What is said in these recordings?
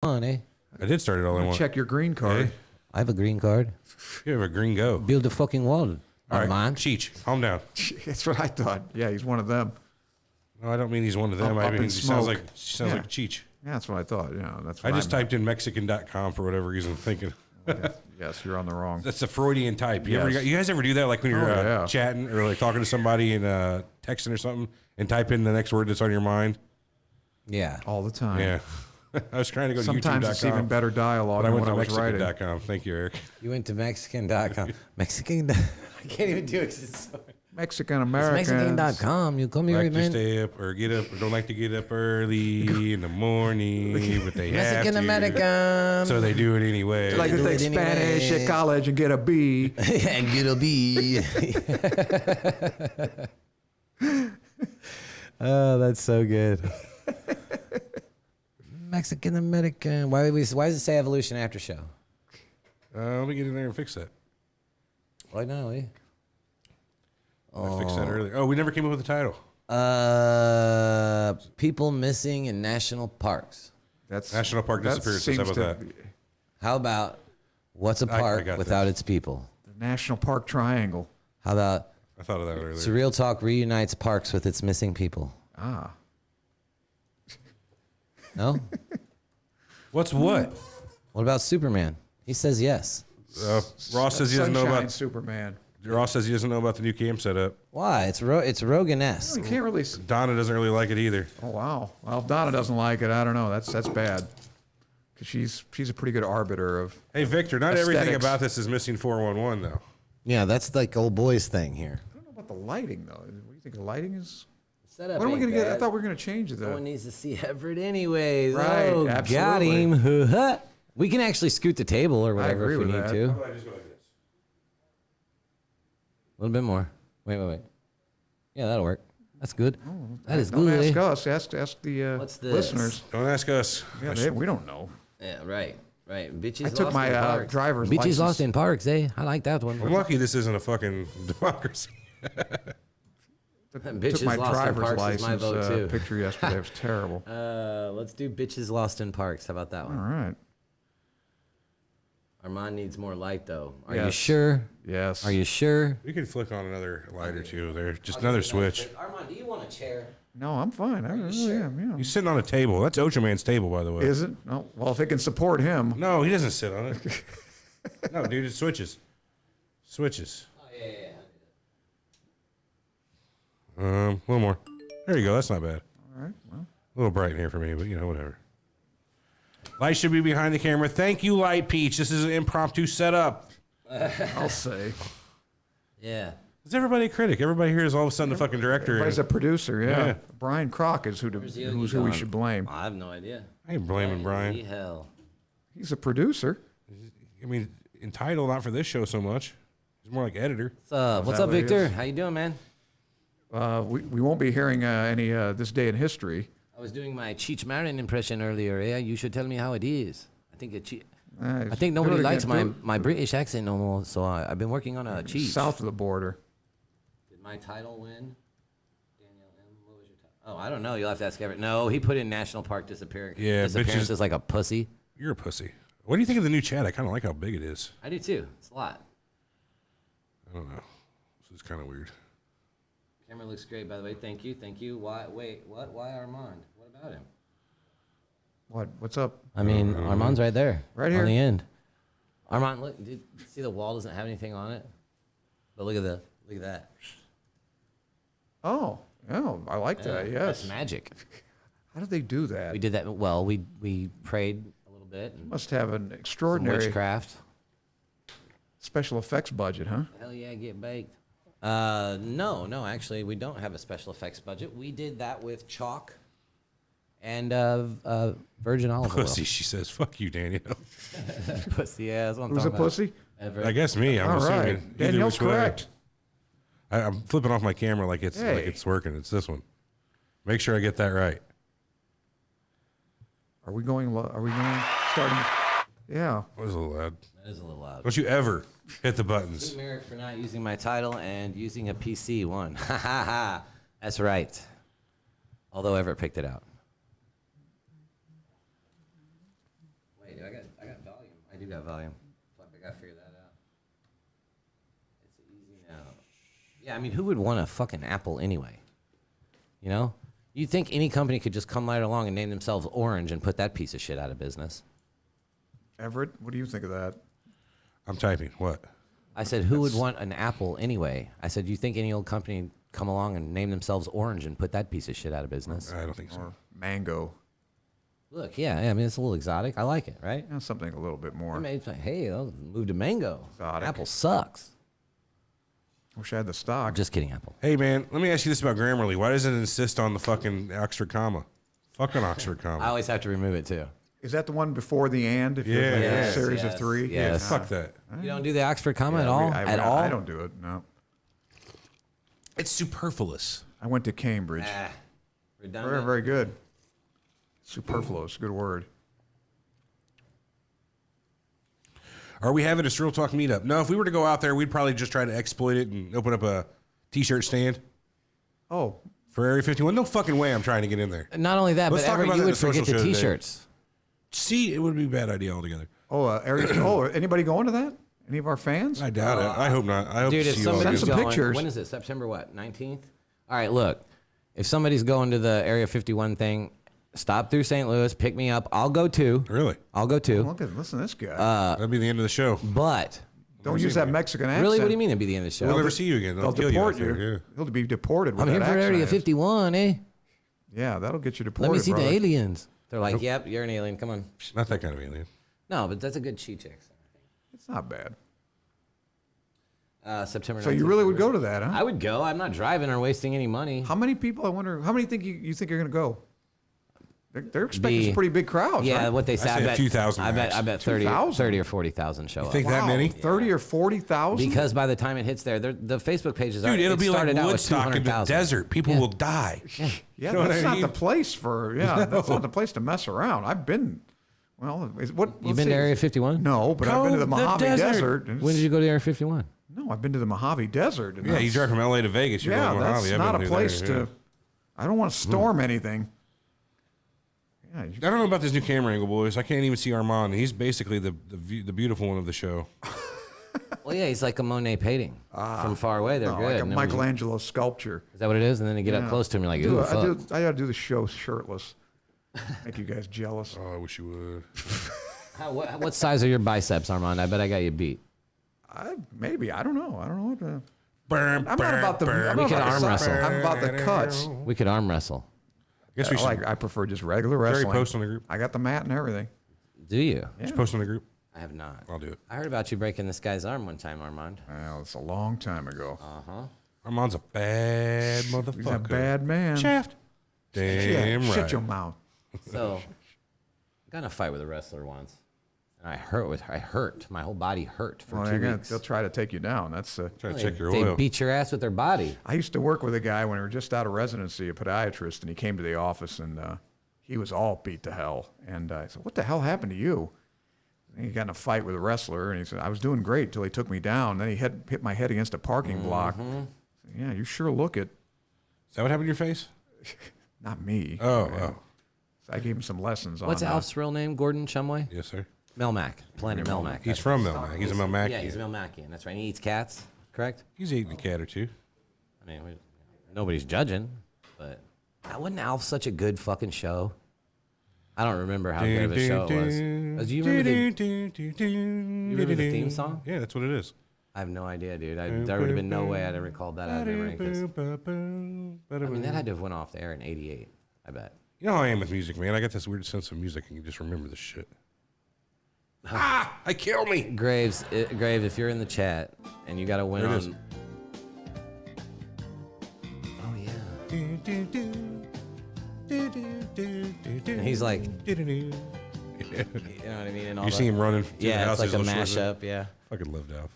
on, eh? I did start it all in one. Check your green card. Hey, I have a green card. you have a green go. Build a fucking wall. All right, Mine. Cheech, calm down. That's what I thought. Yeah, he's one of them. No, I don't mean he's one of them. Up I mean in he sounds smoke. like Cheech. Yeah, that's what I thought. Yeah, that's. I What just typed in Mexican.com for whatever reason, thinking. Yes, you're on the wrong. That's a Freudian type. You Yes. you guys ever do that, like when you're yeah. chatting or like talking to somebody and texting or something, and type in the next word that's on your mind? Yeah. All the time. Yeah. I was trying to go to Sometimes YouTube.com. it's even better dialogue But I than went what to I was writing. Mexican.com. Thank you, Eric. You went to Mexican.com. Mexican. I can't even do it 'cause it's so. Mexican It's Americans. Mexican.com. You come here, Like to man. stay up or get up or don't like to get up early in the morning, but they have Mexican to. American. So they do it anyway. Like to Do take it anyway. Spanish at college and get a B. and get a B. Oh, that's so good. Mexican American. Why does it say Evolution After Show? Let me get in there and fix that. Why not? Eh? I fixed that earlier. Oh, we never came up with a title. People missing in national parks. That's National Park that Disappearances. How seems about to that? be How about what's a I park got without that. its people? The National Park Triangle. How about I thought of that earlier. Surreal Talk reunites parks with its missing people? Ah. No? What's what? What about Superman? He says yes. Ross says he doesn't know Sunshine about. Superman. Ross says he doesn't know about the new cam setup. Why? It's Rogan-esque. You can't really. Donna doesn't really like it either. Oh wow. Well, if Donna doesn't like it, I don't know. That's bad. Because she's a pretty good arbiter of. Hey, Victor, not everything Aesthetics. about this is missing 411 though. Yeah, that's like old boys thing here. I don't know about the lighting though. What do you think the lighting is? Setup When are we ain't gonna get? I bad. thought we were gonna change No one the. needs to see Everett anyways. Right, Oh, got absolutely. him. Huh. We can actually scoot the table or whatever agree if we with need that. to. How about I just go like this? A little bit more. Wait. Yeah, that'll work. That's good. That is Don't good. ask eh? us. Ask the What's this? listeners. Don't ask us. Yeah, we don't know. Yeah, right. Bitches I took lost my in parks. driver's Bitches license. lost in parks, eh? I like that one. I'm lucky this isn't a fucking democracy. Bitches Took my lost in driver's parks is my license vote too. picture yesterday. It was terrible. Let's do bitches lost in parks. How about that All one? right. Armand needs more light though. Are you Yes. sure? Yes. Are you sure? We could flick on another light or two there. Just another switch. Armand, do you want a chair? No, I'm fine. I really am. Yeah. He's sitting on a table. That's Ocho Man's table, by the way. Is it? No. Well, if it can support him. No, he doesn't sit on it. No, dude, it switches. Switches. Oh yeah. A little more. There you go. That's not bad. All right. Well. A little bright in here for me, but you know, whatever. Light should be behind the camera. Thank you, Light Peach. This is an impromptu setup. I'll say. Yeah. Is everybody a critic? Everybody here is all of a sudden the fucking director. Everybody's a producer. Yeah. Yeah. Brian Kroc is Where's Yogi who's who we gone? should blame. I have no idea. I ain't blaming Holy Brian. hell. He's a producer. I mean, entitled, not for this show so much. He's more like editor. What's that up, what it Victor? is? How you doing, man? We won't be hearing any this day in history. I was doing my Cheech Marin impression earlier. Yeah, you should tell me how it is. I think nobody do it likes again. my British accent no more, so I've been working on a Cheech. South of the border. Did my title win? Danielle M. What was your title? Oh, I don't know. You'll have to ask Everett. No, he put in National Park Disappearances. Yeah, Disappearances bitches- like a pussy. You're a pussy. What do you think of the new chat? I kind of like how big it is. I do too. It's a lot. I don't know. This is kind of weird. Camera looks great, by the way. Thank you. Why? Wait, what? Why Armand? What about him? What's up? I mean, Armand's right there. Right here. On the end. Armand, look. Did you see the wall doesn't have anything on it? But look at that. Oh, I like that. Yeah, Yes. That's magic. How did they do that? We did that. Well, we prayed a little bit. And Must have an some extraordinary witchcraft. special effects budget, huh? Hell yeah, get baked. No, actually, we don't have a special effects budget. We did that with chalk and virgin olive Pussy, oil. she says. Fuck you, Daniel. Pussy, yeah, that's what I'm Who's a talking about. pussy? Everett. I guess me. I'm All assuming. right. Either Danielle's which way. correct. I'm flipping off my camera like it's Hey. working. It's this one. Make sure I get that right. Are we going starting? Yeah. That was a little loud. That is a little loud. Don't you ever hit the buttons. Merrick for not using my title and using a PC one. Ha ha ha. That's right. Although Everett picked it out. you. I got volume. I do got volume. Fuck, I gotta figure that out. It's easy now. Yeah, I mean, who would want a fucking Apple anyway? You know? You'd think any company could just come right along and name themselves Orange and put that piece of shit out of business. Everett, what do you think of that? I'm typing. What? I said, who would want an Apple anyway? I said, you think any old company come along and name themselves Orange and put that piece of shit out of business? I don't think so. Or mango? Look, yeah, I mean, it's a little exotic. I like it, right? Yeah, something a little bit more. I mean, it's like, hey, I'll move to mango. Exotic. Apple sucks. Wish I had the stock. Just kidding, Apple. Hey, man, let me ask you this about Grammarly. Why does it insist on the fucking Oxford comma? Fucking Oxford I comma. always have to remove it, too. Is that the one before the and? If you're Yeah. like Yes, a series yes, of three? yes. Fuck that. You don't do the Oxford comma Yeah, at all? I all? I don't do it, no. It's superfluous. I went to Cambridge. Ah, Very, redundant. very good. Superfluous, good word. Are we having a Surreal Talk meetup? No, if we were to go out there, we'd probably just try to exploit it and open up a T-shirt stand Oh, for Area 51. No fucking way I'm trying to get in there. Not only that, Let's but talk Everett, about you that would in the forget social the show today. T-shirts. See, it would be a bad idea altogether. Anybody going to that? Any of our fans? I doubt it. I hope not. I hope Dude, to if see you all. somebody's Send some going, pictures. when is it? September what? 19th? All right, look. If somebody's going to the Area 51 thing, stop through St. Louis, pick me up. I'll go too. Really? I'll go too. Listen to this guy. That'd be the end of the show. But Don't use that Mexican accent. really, what do you mean it'd be the end of the show? We'll never see you again. They'll They'll kill deport you. you. out there, yeah. He'll be deported with I'm here that for accent. Area 51, eh? Yeah, that'll get you deported. Let me see brother. the aliens. They're like, yep, you're an alien. Come on. Not that kind of alien. No, but that's a good cheat check. It's not bad. September 19th. So you really would go to that, huh? I would go. I'm not driving or wasting any money. How many people? I wonder. How many think you think are going to go? They're expecting some pretty big crowds. Yeah, right? what they say. say I a bet, few thousand I bet. max. I bet 30, 2,000? 30 or 40,000 show up. think that many? 30 or 40,000. Because by the time it hits there, the Facebook pages are. Dude, it'll it be like started out with Woodstock in the 200,000. desert. People Yeah. will die. yeah, You know what that's I not mean? the place for. Yeah, that's not the place to mess around. I've been. Well, what? You've been to Area 51? No, but I've been to the Go the Mojave desert. Desert. and When did you go to Area 51? No, I've been to the Mojave Desert. and Yeah, you that's- drive from LA to Vegas. You're Yeah, going to that's Mojave. I've not been a through place there, yeah. to. I don't want to storm anything. Yeah, I don't know about this new camera angle, boys. I can't even see Armand. He's basically the beautiful one of the show. Well, yeah, he's like a Monet painting. From far away, they're no, good. like a And then when you- Michelangelo sculpture. Is that what it is? And then you get up Yeah. close to him, you're like, ooh, fuck. I got to do the show shirtless. Make you guys jealous. Oh, I wish you would. What size are your biceps, Armand? I bet I got you beat. Maybe I don't know. I don't know what to. Burn, I'm not about the. I'm We not could about the arm size. wrestle. I'm about the cuts. We could arm wrestle. I guess we should. I prefer just regular Jerry, wrestling. post on the group. I got the mat and everything. Do you? Just post on the group. I have not. I'll do it. I heard about you breaking this guy's arm one time, Armand. Well, it's a long time ago. Armand's a bad motherfucker. He's a bad man. Shaft. Damn right. Shut your mouth. So, I got in a fight with a wrestler once, and I hurt. My whole body hurt for Well, 2 weeks. they'll try to take you down. That's. Try to check your They oil. beat your ass with their body. I used to work with a guy when we were just out of residency, a podiatrist, and he came to the office and he was all beat to hell. And I said, "What the hell happened to you?" And he got in a fight with a wrestler, and he said, "I was doing great till he took me down. Then he hit my head against a parking block." I said, "Yeah, you sure look it." Is that what happened to your face? Not me. Oh, Yeah. oh. So I gave him some lessons What's on Alf's real name? Gordon Chumway? Yes, sir. Melmac. Planet Melmac. He's from Melmac. He's a Melmacian. Yeah, he's a Melmacian. That's right. He eats cats, correct? He's eating a cat or two. I mean, nobody's judging, but wasn't Alf such a good fucking show? I don't remember how good of a show it was. Do you remember the theme song? Yeah, that's what it is. I have no idea, dude. There would have been no way I'd have recalled that out of memory. 'Cause, I mean, that had to have went off the air in '88. I bet. You know how I am with music, man. I got this weird sense of music, and you just remember this shit. I kill me. Graves, if you're in the chat and you got to win There it is. on. Oh yeah. And he's like, you know what I mean? And all You that. see him running through the Yeah, house. it's like a he's little short, mashup. Yeah. Fucking loved Alf.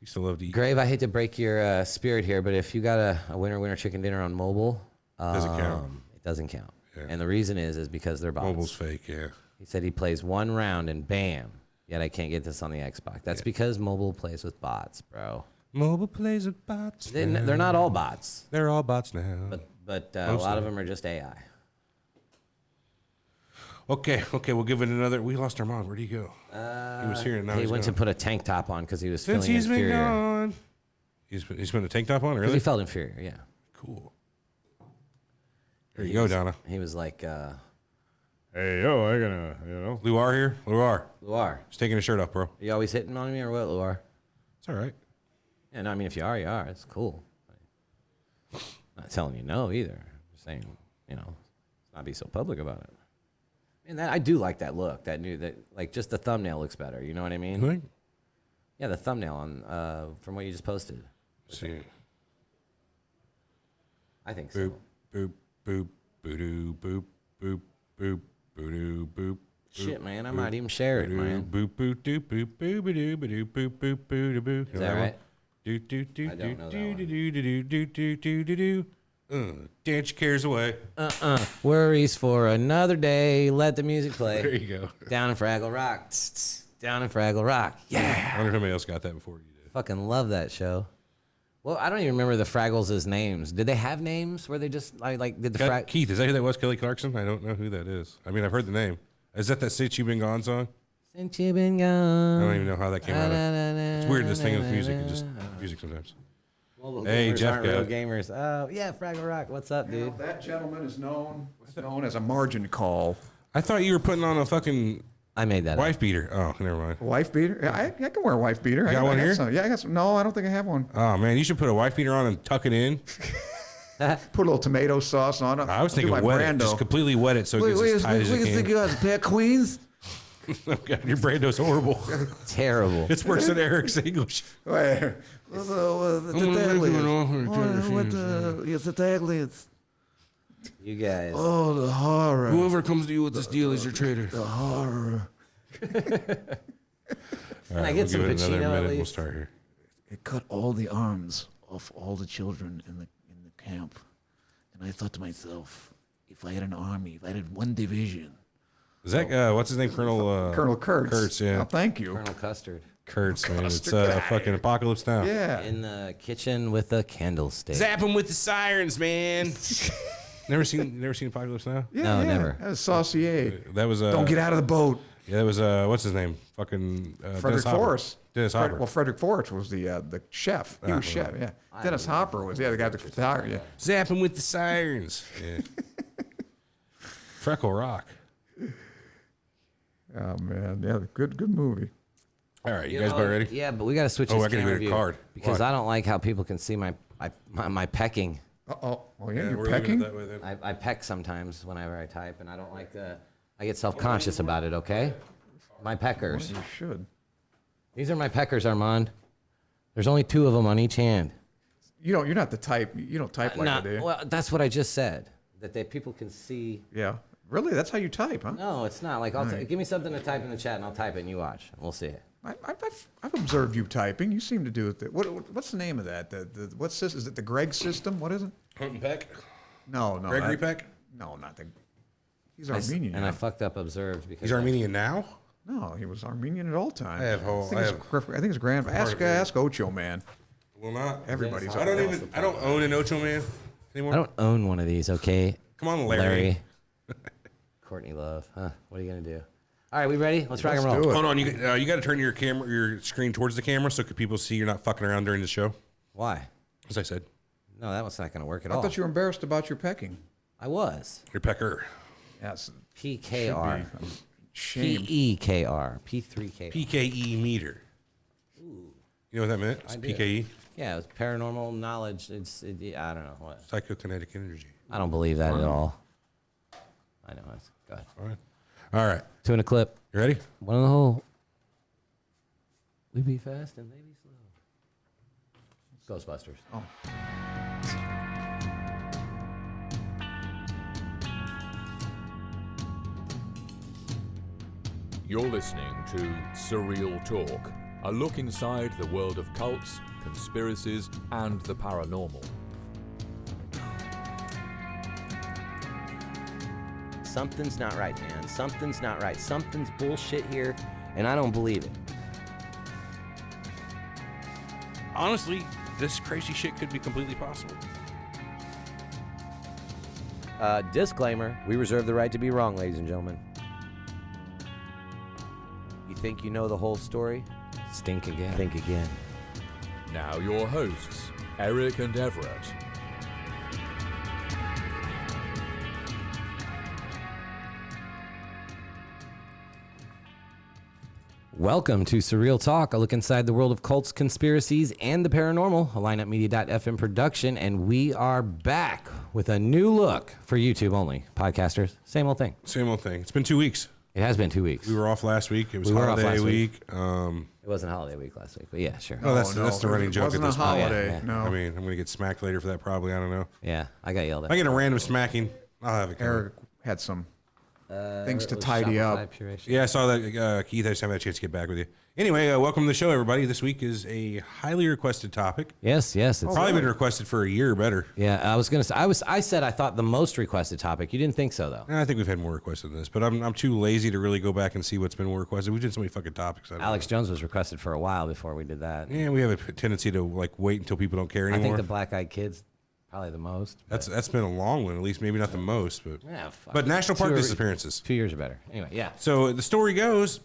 Used to love to eat. Grave, I hate to break your spirit here, but if you got a winner chicken dinner on mobile, Doesn't count. It doesn't count. Yeah. And the reason is because they're bots. Mobile's fake, yeah. He said he plays one round and bam, yet I can't get this on the Xbox. That's because mobile plays with bots, bro. Mobile plays with bots. They're now. not all bots, They're all bots now. but a lot of them are just AI. Okay, we'll give it another. We lost our mom. Where'd he go? He was here and now He he's went gone. to put a tank top on because he was Since feeling he's been inferior. gone. He's putting a tank top on, 'Cause really? he felt inferior, yeah. Cool. There you go, Donna. He was like, Hey, yo, I gotta, Luar here? Luar. Luar, He's taking his shirt off, bro. are you always hitting on me or what, Luar? It's all right. Yeah, no, I mean, if you are, you are. It's cool. Not telling you no either. Just saying, not be so public about it. And I do like that look. That like just the thumbnail looks better. You know what I mean? You think? Yeah, the thumbnail on from what you just posted. Let's see. I think so. Boop, boop, boop, boo-doo, boop, boop, boop, boo-doo, boop. Shit, man, I might even share it, man. Boop, boop, doop, boop, boop, boo-doo, boop, boop, boop, boo, boo. Is that right? Do, do, do, I don't know that do, one. do, do, do, do, do, do, do, do. Dance your cares away. Worries for another day. Let the music There play. you go. Down in Fraggle Rock. Tss, tss. Down in Fraggle Rock. Yeah. I wonder if anybody else got that before you did. Fucking love that show. Well, I don't even remember the Fraggles' names. Did they have names? Were they just like did the Frag? Keith, is that who that was? Kelly Clarkson? I don't know who that is. I mean, I've heard the name. Is that Since You've Been Gone song? Since you've been I gone. don't even know how that came out. It's weird, this thing with music. It just music sometimes. Mobile Hey, gamers Jeff aren't real got it. gamers. Oh, yeah, Fraggle Rock. What's up, dude? That gentleman is known as a margin call. I thought you were putting on a fucking I made that wife beater. Oh, never mind. Wife beater? Yeah, I can wear a wife beater. got I one got here? some. Yeah, I got some. No, I don't think I have one. Oh man, you should put a wife beater on and tuck it in. Put a little tomato sauce on it. I was Do thinking my wet it, Brando. just completely wet it so it gets as tight as it can. you guys pair queens? Oh God, your Brando's horrible. Terrible. It's worse than Eric's English. Wait, Yes, the tagliatelles. You guys. Oh, the horror. Whoever comes to you with this deal is your traitor. The horror. All I get some we'll give it Pacino another at minute. We'll least? start here. It cut all the arms off all the children in the camp. And I thought to myself, if I had an army, if I had one division. Is that what's his name? Colonel Kurtz. Kurtz, yeah. Oh, thank you. Colonel Custard. Kurtz, man. It's Custard guy. fucking Apocalypse Now. Yeah. In the kitchen with a candlestick. Zap him with the sirens, man. never seen Apocalypse Now? Yeah, No, yeah. never. That was Saucier. That was Don't get out of the boat. Yeah, that was what's his name? Fucking Frederick Dennis Hopper. Forrest. Dennis Hopper. Well, Frederick Forrest was the chef. He was chef, yeah. Dennis Hopper was, the guy with the photographer, yeah. Zap him with the sirens. Yeah. Freckle Rock. Oh, man. Yeah, good movie. All right, you guys about ready? Yeah, but we got to switch Oh, this I gotta camera get a view card. because Why? I don't like how people can see my pecking. Uh-oh. Oh, yeah, you're we're leaving it pecking? that way then. I peck sometimes whenever I type, and I don't like the. I get self-conscious about it. Okay, my peckers. You should. These are my peckers, Armand. There's only 2 of them on each hand. You're not the type. You don't type like that, do you? Well, that's what I just said. That people can see. Yeah. Really? That's how you type, huh? No, it's not. Like, give me something to type in the chat, and I'll type it, and you watch. We'll see it. I've observed you typing. You seem to do it. What's the name of that? What's this? Is it the Greg system? What is it? Hunt and Peck? No. Gregory Peck? No, not the. He's Armenian. And I now. fucked up observed because He's Armenian now? No, he was Armenian at all times. I think his grand. Ask Ocho, man. Well, not. Everybody's. I don't own an Ocho Man anymore. I don't own one of these. Okay. Come on, Larry. Courtney Love. Huh? What are you gonna do? All right, we ready? Let's rock and roll. do it. Hold on, you got to turn your screen towards the camera so people see you're not fucking around during the show. Why? As I said, No, that was not gonna work at I all. thought you were embarrassed about your pecking. I was. your pecker. Yes. PKR. Shame. PEKR. P3K. PKE meter. You know what that meant? It's do. PKE, Yeah, it was paranormal knowledge. I don't know what. psychokinetic energy. I don't believe that at all. I know. Go ahead. All right. 2 in a clip. You ready? 1 in the hole. We be fast and they be slow. Ghostbusters. Oh. You're listening to Surreal Talk, a look inside the world of cults, conspiracies, and the paranormal. Something's not right, man. Something's not right. Something's bullshit here, and I don't believe it. Honestly, this crazy shit could be completely possible. Disclaimer, we reserve the right to be wrong, ladies and gentlemen. You think you know the whole story? Stink again. Think again. Now your hosts, Eric and Everett. Welcome to Surreal Talk, a look inside the world of cults, conspiracies, and the paranormal, a lineupmedia.fm production, and we are back with a new look for YouTube only. Podcasters, same old thing. Same old thing. It's been 2 weeks. It has been 2 weeks. We were off last week. It was We were off holiday last week. It wasn't holiday week last week, but yeah, sure. Oh, that's the running joke at It wasn't a this point. holiday. Yeah, yeah. No. I mean, I'm going to get smacked later for that probably. I don't know. Yeah, I got yelled at. I get a random smacking. I'll have it covered. Eric had some things to It was tidy Shopify up. Puration. Yeah, I saw that, Keith. I just haven't had a chance to get back with you. Anyway, welcome to the show, everybody. This week is a highly requested topic. Yes. It's Probably been requested for a year or better. Yeah, I was gonna say. I said I thought the most requested topic. You didn't think so though. I think we've had more requests than this, but I'm too lazy to really go back and see what's been more requested. We did so many fucking topics. I don't Alex Jones was requested for a while before we did that. know. Yeah, we have a tendency to like wait until people don't care I anymore. think the Black Eyed Kids probably the most. That's been a long one, at least maybe not the most, but Yeah, fuck. but National Park Two or- disappearances. 2 years or better. Anyway, yeah. So the story goes,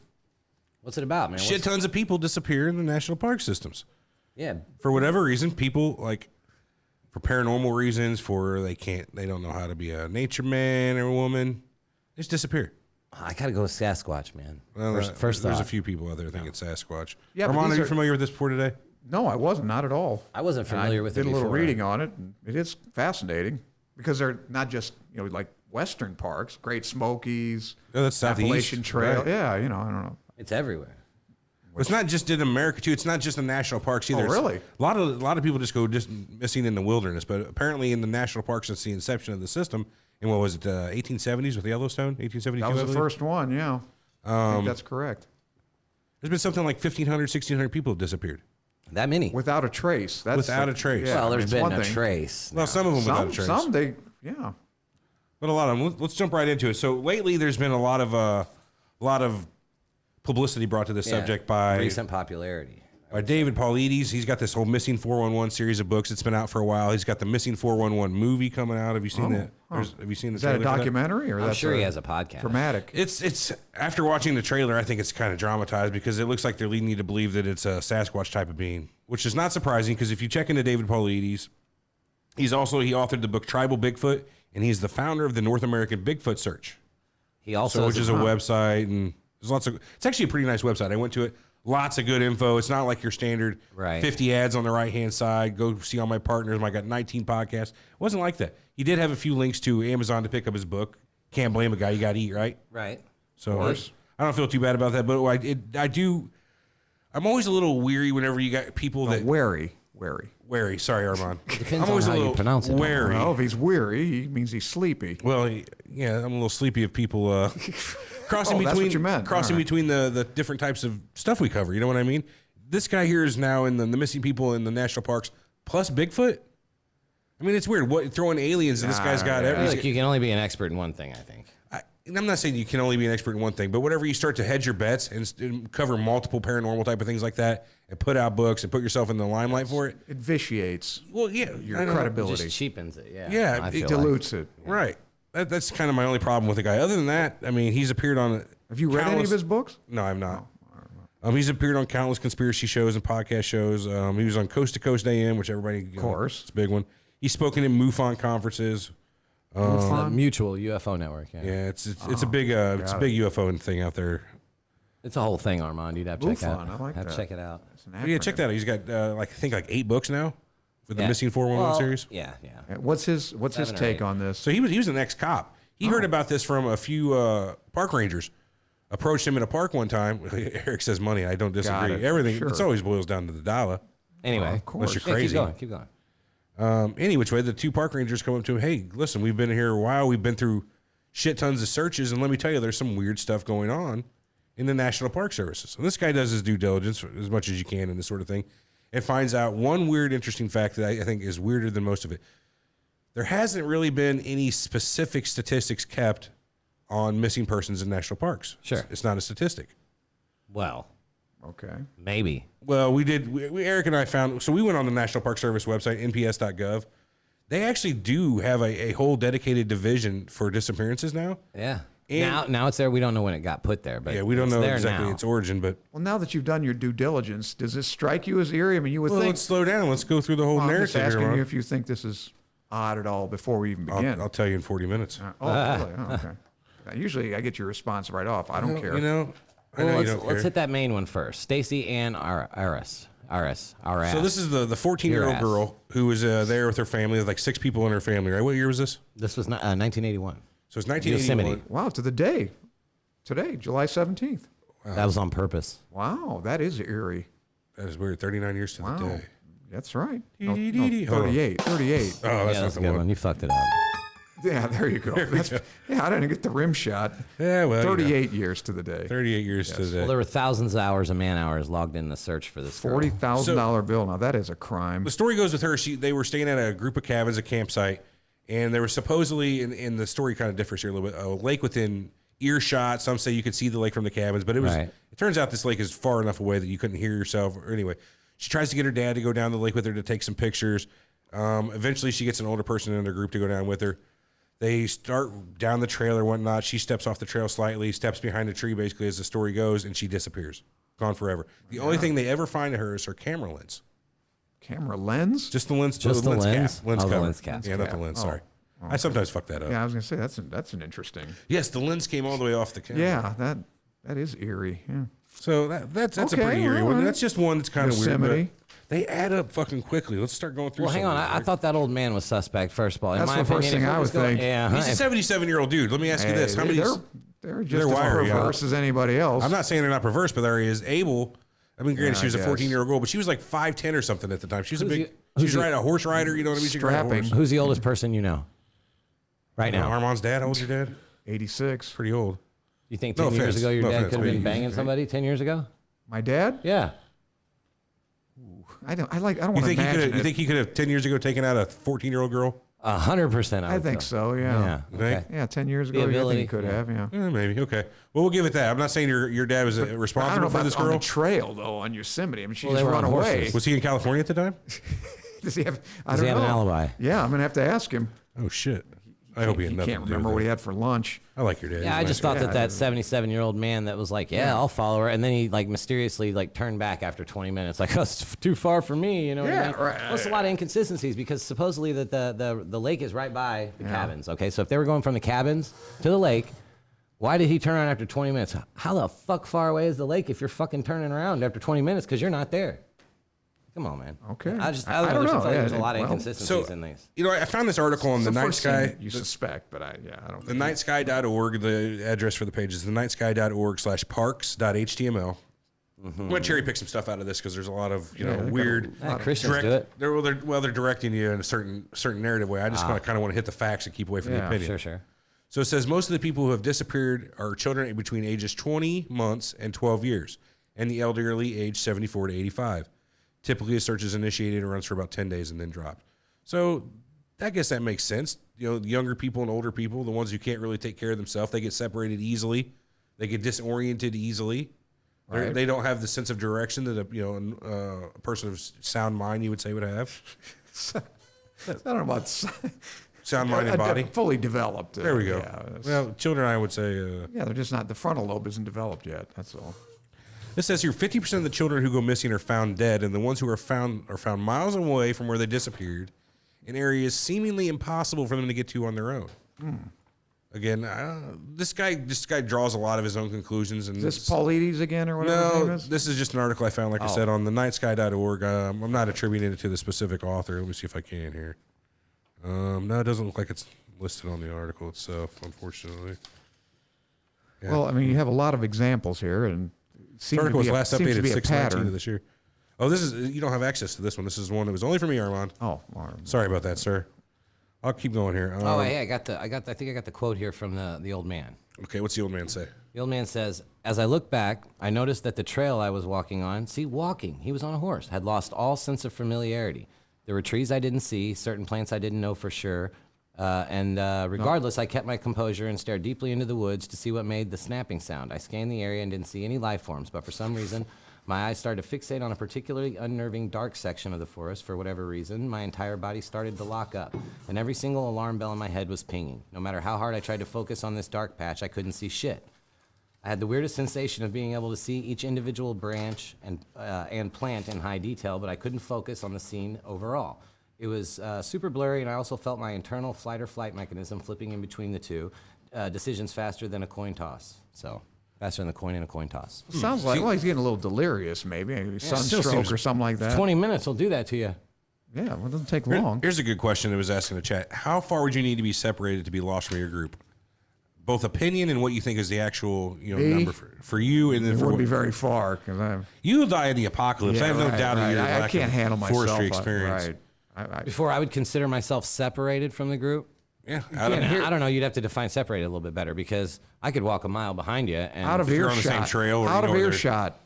What's it about, man? shit tons of people disappear in the national park systems Yeah, for whatever reason. People like for paranormal reasons, they don't know how to be a nature man or woman, they just disappear. I gotta go with Sasquatch, man. Well, First there's thought. a few people out there that think it's Sasquatch. Yeah, but Armand, these are you are- familiar with this before today? No, I wasn't. Not at all. I wasn't And familiar with it did a little before. reading on it. And it is fascinating because they're not just like Western parks, Great Smokies, Oh, that's southeast, Appalachian Trail. right. Yeah, I don't know. It's everywhere. It's not just in America too. It's not just the national parks either. Oh, really? A lot of people just go missing in the wilderness, but apparently in the national parks since the inception of the system, in what was it, 1870s with Yellowstone, 1872. That was I the believe? first one. Yeah, I think that's correct. There's been something like 1,500, 1,600 people have disappeared. That many. Without a trace. That's Without a trace. Yeah, well, I mean, there's it's been one a thing. trace. Well, some of them without a trace, Some they, yeah. but a lot of them. Let's jump right into it. So lately, there's been a lot of publicity brought to this Yeah, subject by recent popularity. David Paulides. He's got this whole Missing 411 series of books. It's been out for a while. He's got the Missing 411 movie coming out. Have you seen that? Have you seen the Is that a trailer for documentary or I'm that's sure he has a podcast. dramatic? It's after watching the trailer, I think it's kind of dramatized because it looks like they're leading you to believe that it's a Sasquatch type of being, which is not surprising because if you check into David Paulides, he authored the book Tribal Bigfoot, and he's the founder of the North American Bigfoot Search, He also which is a website, and there's lots of. It's actually a pretty nice website. I went to it. Lots of good info. It's not like your standard Right. 50 ads on the right hand side. Go see all my partners. I got 19 podcasts. It wasn't like that. He did have a few links to Amazon to pick up his book. Can't blame a guy. You got to eat, right? right. So I don't feel too bad about that, but I do. I'm always a little weary whenever you got people that Wary. wary. Sorry, Armand. Depends I'm always on a how you little pronounce it. wary. Well, if he's weary, he means he's sleepy. Well, yeah, I'm a little sleepy of people crossing Oh, that's between what you meant. crossing All right. between the different types of stuff we cover. You know what I mean? This guy here is now in the missing people in the national parks plus Bigfoot. I mean, it's weird. What throwing aliens and this guy's got I feel everything. like you can only be an expert in one thing, I think. I'm not saying you can only be an expert in one thing, but whenever you start to hedge your bets and cover multiple paranormal type of things like that, and put out books and put yourself in the limelight for it, It vitiates well, yeah, your I know. It credibility. just cheapens it, yeah. Yeah, I it feel like. dilutes it. Right. That's kind of my only problem with the guy. Other than that, I mean, he's appeared on. Have you read any of countless- his books? No, I'm not. He's appeared on countless conspiracy shows and podcast shows. He was on Coast to Coast AM, which everybody, of course. it's a big one. He's spoken in MUFON conferences. The Mutual UFO Network, yeah. Yeah, it's a big UFO thing out there. It's a whole thing, Armand. You'd have to check MUFON, out. I like have to that. check it out. It's an But yeah, check acronym. that out. He's got I think 8 books now with the Yeah. Missing 411 Well, series. Yeah. What's his 7 or take 8. on this? So he was an ex-cop. He heard about this from a few park rangers. Approached him in a park one time. Eric says money. I don't disagree. it. Everything. Sure. It always boils down to the dollar. Anyway. Of course. Unless you're Yeah, crazy. keep going. Any which way, the 2 park rangers come up to him. Hey, listen, we've been here a while. We've been through shit tons of searches, and let me tell you, there's some weird stuff going on in the National Park Services. So this guy does his due diligence as much as you can in this sort of thing, and finds out one weird, interesting fact that I think is weirder than most of it. There hasn't really been any specific statistics kept on missing persons in national parks. Sure. It's not a statistic. Well, Okay. maybe. Well, we did. Eric and I found. So we went on the National Park Service website, nps.gov. They actually do have a whole dedicated division for disappearances now. Yeah. And now it's there. We don't know when it got put there, but yeah, we don't it's know there exactly now. its origin, but Well, now that you've done your due diligence, does this strike you as eerie? I mean, you would well, think. let's slow down. Let's go through the whole Well, I'm narrative just asking here, you Ron. if you think this is odd at all before we even begin. I'll tell you in 40 minutes. Oh, really? Oh, okay. Usually I get your response right off. I don't care. You know, I Well, know you let's, don't care. let's hit that main one first. Stacy Ann RS. So this is the 14-year-old Your girl who was there with her family. There's like 6 people in her family, right? What year was this? This was 1981. So it's 1981. Yosemite. Wow, to the day. Today, July 17th. That was on purpose. Wow, that is eerie. That is weird. 39 years to Wow. the day. That's right. No, Dee-dee-dee-dee. Hold on. 38. 38. Oh, Yeah, that's that's not a the good one. one. You fucked it up. Yeah, there you go. Yeah, I didn't get the rim shot. Yeah, well, 38 years to the day. 38 years to the day. Well, there were thousands of hours of man hours logged in the search for this girl. $40,000 bill. Now, that is a crime. The story goes with her. They were staying at a group of cabins, a campsite, and there was supposedly, and the story kind of differs here a little bit, a lake within earshot. Some say you could see the lake from the cabins, but it was. Right. It turns out this lake is far enough away that you couldn't hear yourself. Or anyway, she tries to get her dad to go down the lake with her to take some pictures. Eventually, she gets an older person in her group to go down with her. They start down the trail or whatnot. She steps off the trail slightly, steps behind a tree, basically, as the story goes, and she disappears. Gone forever. The only thing they ever find of her is her camera lens. Camera lens? Just the lens. Just the lens? Cap. Lens Oh, the cover. lens cap. Yeah, not the lens. Sorry. I sometimes fuck that up. Yeah, I was going to say, that's an interesting. Yes, the lens came all the way off the camera. Yeah, that is eerie. Yeah. So that's a Okay, pretty eerie all one. right. That's just one that's kind of weird. Yosemite. But they add up fucking quickly. Let's start going through Well, hang some on. of these, I Rick. thought that old man was suspect, first of all. In That's my the first opinion, thing if it I was would think. Yeah, He's a 77-year-old dude. Let me ask you this. How Hey, many... they're just as wiry, yeah. perverse as anybody else. I'm not saying they're not perverse, but there is able... I mean, granted, Yeah, she was I a guess. 14-year-old girl, but she was like 5'10" or something at the time. She was a Who's big... the- She was who's the- riding a horse rider, you know what I mean? She could ride a Strapping. horse. Who's the oldest person you know? Right now. Armand's dad? How old's your dad? 86. Pretty old. You think No 10 years offense. ago your No dad offense, could have been maybe. banging somebody 10 years ago? My dad? Yeah. I don't want You to think he could imagine have? You it. think he could have 10 years ago taken out a 14-year-old girl? 100%. I think so, yeah. Yeah. think? Okay. Yeah, 10 years The ago, I think ability, he could yeah. have, yeah. Maybe. Okay. Well, we'll give it that. I'm not saying your dad was I don't know responsible for about this on the girl. trail, though, on Yosemite. I mean, she Well, they just were run on away. horses. Was he in California at the time? Does he have, I Does don't he have know. an alibi? Yeah, I'm going to have to ask him. Oh, shit. I hope he had He nothing can't to do remember with what it. he had for lunch. I like your dad. Yeah, I He's just nice thought guy. that 77-year-old man that was like, yeah, I'll follow her. And then he like mysteriously like turned back after 20 minutes. Like, oh, it's too far for me. You know what I Yeah, mean? right. Well, it's a lot of inconsistencies because supposedly that the lake is right by the cabins. Okay, so if they were going from the cabins to the lake, why did he turn around after 20 minutes? How the fuck far away is the lake if you're fucking turning around after 20 minutes because you're not there? Come on, man. Okay. I I don't don't know. know. There's a Yeah, lot of well, inconsistencies So, in these. you know, I found this article on It's the Night first thing Sky. you suspect, but I don't The think nightsky.org, the address for the page is thenightsky.org/parks.html. I'm going to cherry pick some stuff out of this because there's a lot of, they got weird. Christians do it. They're directing you in a certain narrative way. I just kind of want to hit the facts and keep away from the Yeah, opinion. Sure. So it says most of the people who have disappeared are children between ages 20 months and 12 years, and the elderly age 74 to 85. Typically, a search is initiated and runs for about 10 days and then dropped. So I guess that makes sense. You know, younger people and older people, the ones who can't really take care of themselves, they get separated easily. They get disoriented easily. Right. They don't have the sense of direction that a person of sound mind, you would say, would have. I don't know about Sound mind and body. fully developed. There we go. Yeah, Well, children, I would say. yeah, they're just not. The frontal lobe isn't developed yet. That's all. This says here 50% of the children who go missing are found dead, and the ones who are found miles away from where they disappeared in areas seemingly impossible for them to get to on their own. Again, this guy draws a lot of his own conclusions. And Is this Paulides again or whatever his name no, is? this is just an article I found, like I said, on the nightsky.org. I'm not attributing it to the specific author. Let me see if I can here. No, it doesn't look like it's listed on the article itself, unfortunately. Yeah. Well, I mean, you have a lot of examples here, and This article was last seems to updated be a 6/19 of pattern. this year. Oh, this is you don't have access to this one. This is one that was only for me, Armand. Oh, well, Sorry about that, sir. I'll keep going here. Oh, hey, I think I got the quote here from the old man. Okay, what's the old man say? The old man says, as I look back, I noticed that the trail I was walking on, walking, he was on a horse, had lost all sense of familiarity. There were trees I didn't see, certain plants I didn't know for sure. Regardless, I kept my composure and stared deeply into the woods to see what made the snapping sound. I scanned the area and didn't see any life forms, but for some reason, my eyes started to fixate on a particularly unnerving dark section of the forest. For whatever reason, my entire body started to lock up, and every single alarm bell in my head was pinging. No matter how hard I tried to focus on this dark patch, I couldn't see shit. I had the weirdest sensation of being able to see each individual branch and plant in high detail, but I couldn't focus on the scene overall. It was super blurry, and I also felt my internal fight or flight mechanism flipping in between the two. Decisions faster than a coin toss. So, faster than a coin in a coin toss. Sounds like, well, he's getting a little delirious, maybe sunstroke or something like that. 20 minutes will do that to you. Yeah, well, it doesn't take long. Here's a good question that was asked in the chat. How far would you need to be separated to be lost from your group? Both opinion and what you think is the actual number for you, and then It for wouldn't what, be very far because you'll die in the apocalypse. I have no doubt in your I lack can't of handle myself. forestry experience. Right. Before I would consider myself separated from the group. Yeah, I don't know. You'd have to define separated a little bit better because I could walk a mile behind you and Out of If you're on the earshot. same trail or Out you of know where earshot.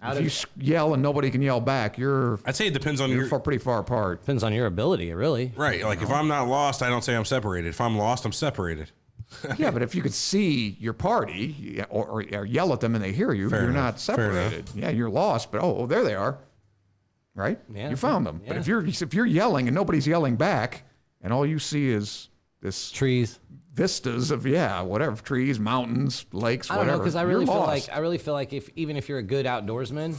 Out If of- you yell and nobody can yell back, you're I'd say it depends on your pretty far apart. depends on your ability, really. right. Like if I'm not lost, I don't say I'm separated. If I'm lost, I'm separated. Yeah, but if you could see your party or yell at them and they hear you, you're enough. not Fair enough. separated. Yeah, you're lost, but oh, there they are. Right? Yeah. You found them. But Yeah. if you're yelling and nobody's yelling back, and all you see is this Trees. vistas of whatever, trees, mountains, lakes, I don't know whatever. because I you're really feel lost. like even if you're a good outdoorsman,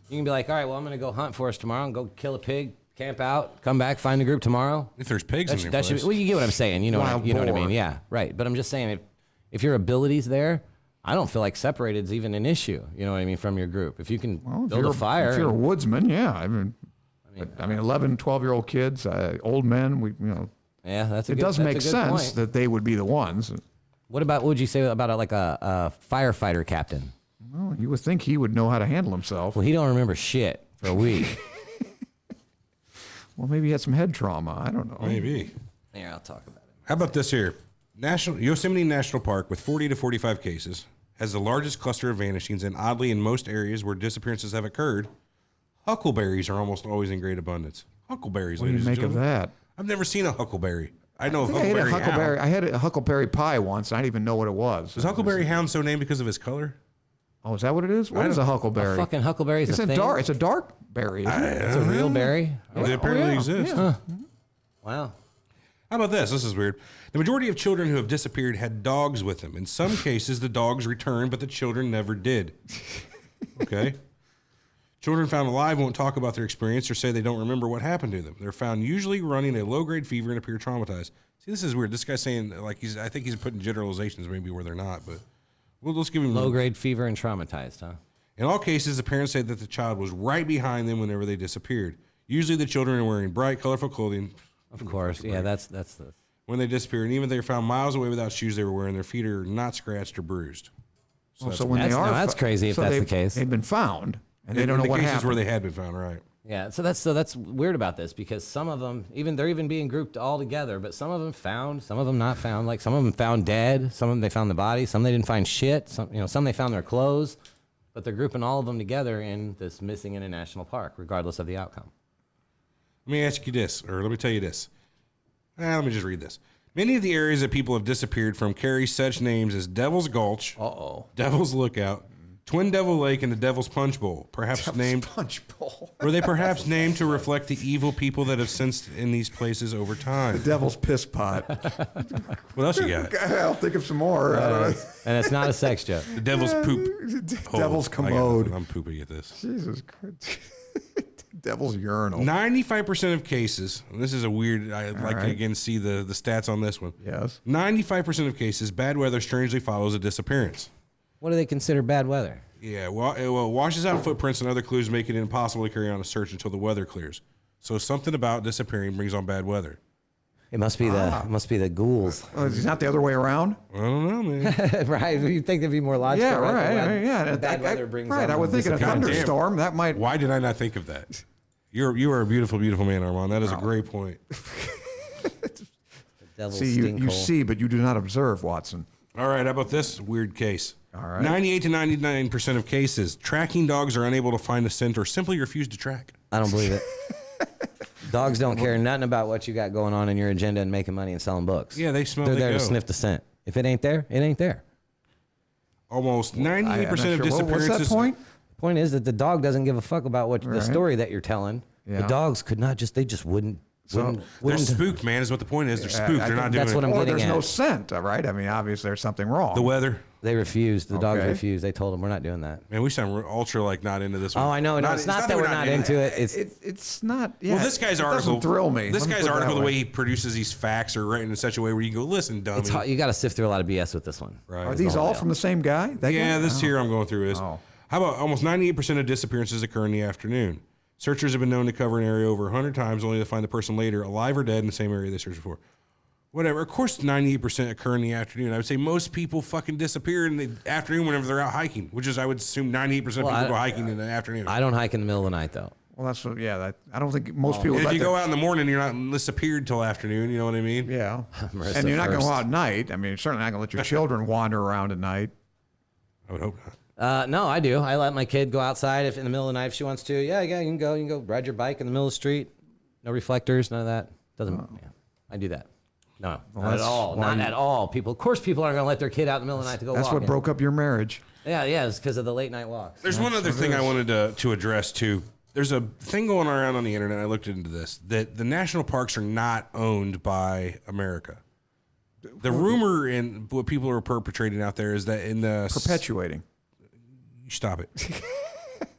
you can be like, all right, well, I'm gonna go hunt for us tomorrow and go kill a pig, camp out, come back, find the group tomorrow. If there's pigs in your That should place. be, well, you get what I'm saying. You know what I Wild mean? boar. Yeah, right. But I'm just saying if your ability's there, I don't feel like separated is even an issue. You know what I mean from your group. If you can If build you're a fire, If you're a woodsman, yeah. I mean 11, 12-year-old kids, old men, yeah, that's a it good, does that's make a good sense point. that they would be the ones. What would you say about a firefighter captain? Well, you would think he would know how to handle himself. Well, he don't remember shit for a week. Well, maybe he had some head trauma. I don't know. Maybe. Here, I'll talk about it. How about this here? Yosemite National Park, with 40 to 45 cases, has the largest cluster of vanishings, and oddly, in most areas where disappearances have occurred, huckleberries are almost always in great abundance. Huckleberries, What do you ladies and make of gentlemen. that? I've never seen a huckleberry. I know a I ate a huckleberry huckleberry. hound. I had a huckleberry pie once. I didn't even know what it was. Was huckleberry hound so named because of his color? Oh, is that what it is? What is a huckleberry? Fucking huckleberries. It's a a thing? dark. It's a dark berry. Isn't it? It's a real berry. They apparently exist. Wow. How about this? This is weird. The majority of children who have disappeared had dogs with them. In some cases, the dogs returned, but the children never did. Okay. Children found alive won't talk about their experience or say they don't remember what happened to them. They're found usually running a low-grade fever and appear traumatized. See, this is weird. This guy's saying, like, I think he's putting generalizations maybe where they're not, but let's give him Low-grade fever and traumatized, huh? In all cases, the parents say that the child was right behind them whenever they disappeared. Usually the children are wearing bright, colorful clothing Of course. Yeah, that's the. when they disappear, and even if they're found miles away without shoes they were wearing, their feet are not scratched or bruised. So when they That's- are, no, that's crazy if that's the they've- case. They've been found, and they in don't know the what cases happened. where they had been found, right? Yeah, so that's weird about this because some of them they're even being grouped all together, but some of them found, some of them not found. Like some of them found dead, some of them they found the body, some they didn't find shit. Some they found their clothes, but they're grouping all of them together in this missing in a national park, regardless of the outcome. Let me ask you this, or let me tell you this. Let me just read this. Many of the areas that people have disappeared from carry such names as Devil's Gulch, Devil's Lookout, Twin Devil Lake, and the Devil's Punch Bowl. Punch bowl. Were they perhaps named to reflect the evil people that have sensed in these places over time? Devil's piss pot. What else you got? I'll think of some more. I don't know. And it's not a sex joke. The Devil's Poop. Devil's I got commode. nothing. I'm pooping at this. Jesus Christ. Devil's urinal. 95% of cases, and this is a weird, I'd like to right. again see the stats on this one. Yes. 95% of cases, bad weather strangely follows a disappearance. What do they consider bad weather? Yeah, well, it washes out footprints and other clues, making it impossible to carry on a search until the weather clears. So something about disappearing brings on bad weather. It must be the ghouls, Oh, is it not the other way around? I don't know, man. right? You think there'd be more logical? Yeah, right. Yeah. The bad weather brings right. on I would think in a disappearance. thunderstorm that might. Why did I not think of that? You are a beautiful, beautiful man, Armand. That is a great point. Devil's See, you stinkhole. see, but you do not observe, Watson. All right, how about this weird case? All right. 98 to 99% of cases, tracking dogs are unable to find a scent or simply refuse to track. I don't believe it. Dogs don't care nothing about what you got going on in your agenda and making money and selling books. Yeah, they smell. They're they there go. to sniff the scent. If it ain't there, it ain't there. Almost I'm not 98% of sure. disappearances. What's that point? The point is that the dog doesn't give a fuck about what the Right. story that you're telling. Yeah. The dogs could not just. They just wouldn't. They're spooked, man. Is what the point is. They're Yeah, spooked. I They're not think doing that's it. what I'm Or getting there's no at. scent, right? I mean, obviously there's something wrong. The weather. They refused. The dogs Okay. refused. They told them we're not doing that. Man, we sound ultra like not into this one. Oh, I know. No, it's not that we're not into it. It's not. Yeah, Well, this guy's it article doesn't thrill me. This Let me guy's put it that article, the way he produces these facts, are written in such a way where you can go, listen, dummy. It's hard. You got to sift through a lot of BS with this one. Right. Are these all from the same guy? That Yeah, guy? this here I'm going through is. Oh. How about almost 98% of disappearances occur in the afternoon? Searchers have been known to cover an area over 100 times only to find the person later alive or dead in the same area they searched for. Whatever. Of course, 98% occur in the afternoon. I would say most people fucking disappear in the afternoon whenever they're out hiking, which is, I would assume, 98% of Well, people go hiking in the afternoon. I don't hike in the middle of the night though. Well, that's what. Yeah, that, I don't think most people. And if let you their- go out in the morning, you're not disappeared till afternoon. You know what I mean? Yeah, Marissa and you're not going to first. go out at night. I mean, you're certainly not going to let your children wander around at night. I would hope not. No, I do. I let my kid go outside if in the middle of the night if she wants to. Yeah, you can go. You can go ride your bike in the middle of the street. No reflectors, none of that. Doesn't. Yeah, I do that. No, not at that's all. why Not you- at all. People, of course, people aren't going to let their kid out in the middle of the night to go That's walking. what broke up your marriage. Yeah, it's because of the late night walks. There's one other thing I wanted to address too. There's a thing going around on the internet. I looked into this that the national parks are not owned by America. The rumor and what people are perpetrating out there is that in the Perpetuating. stop it.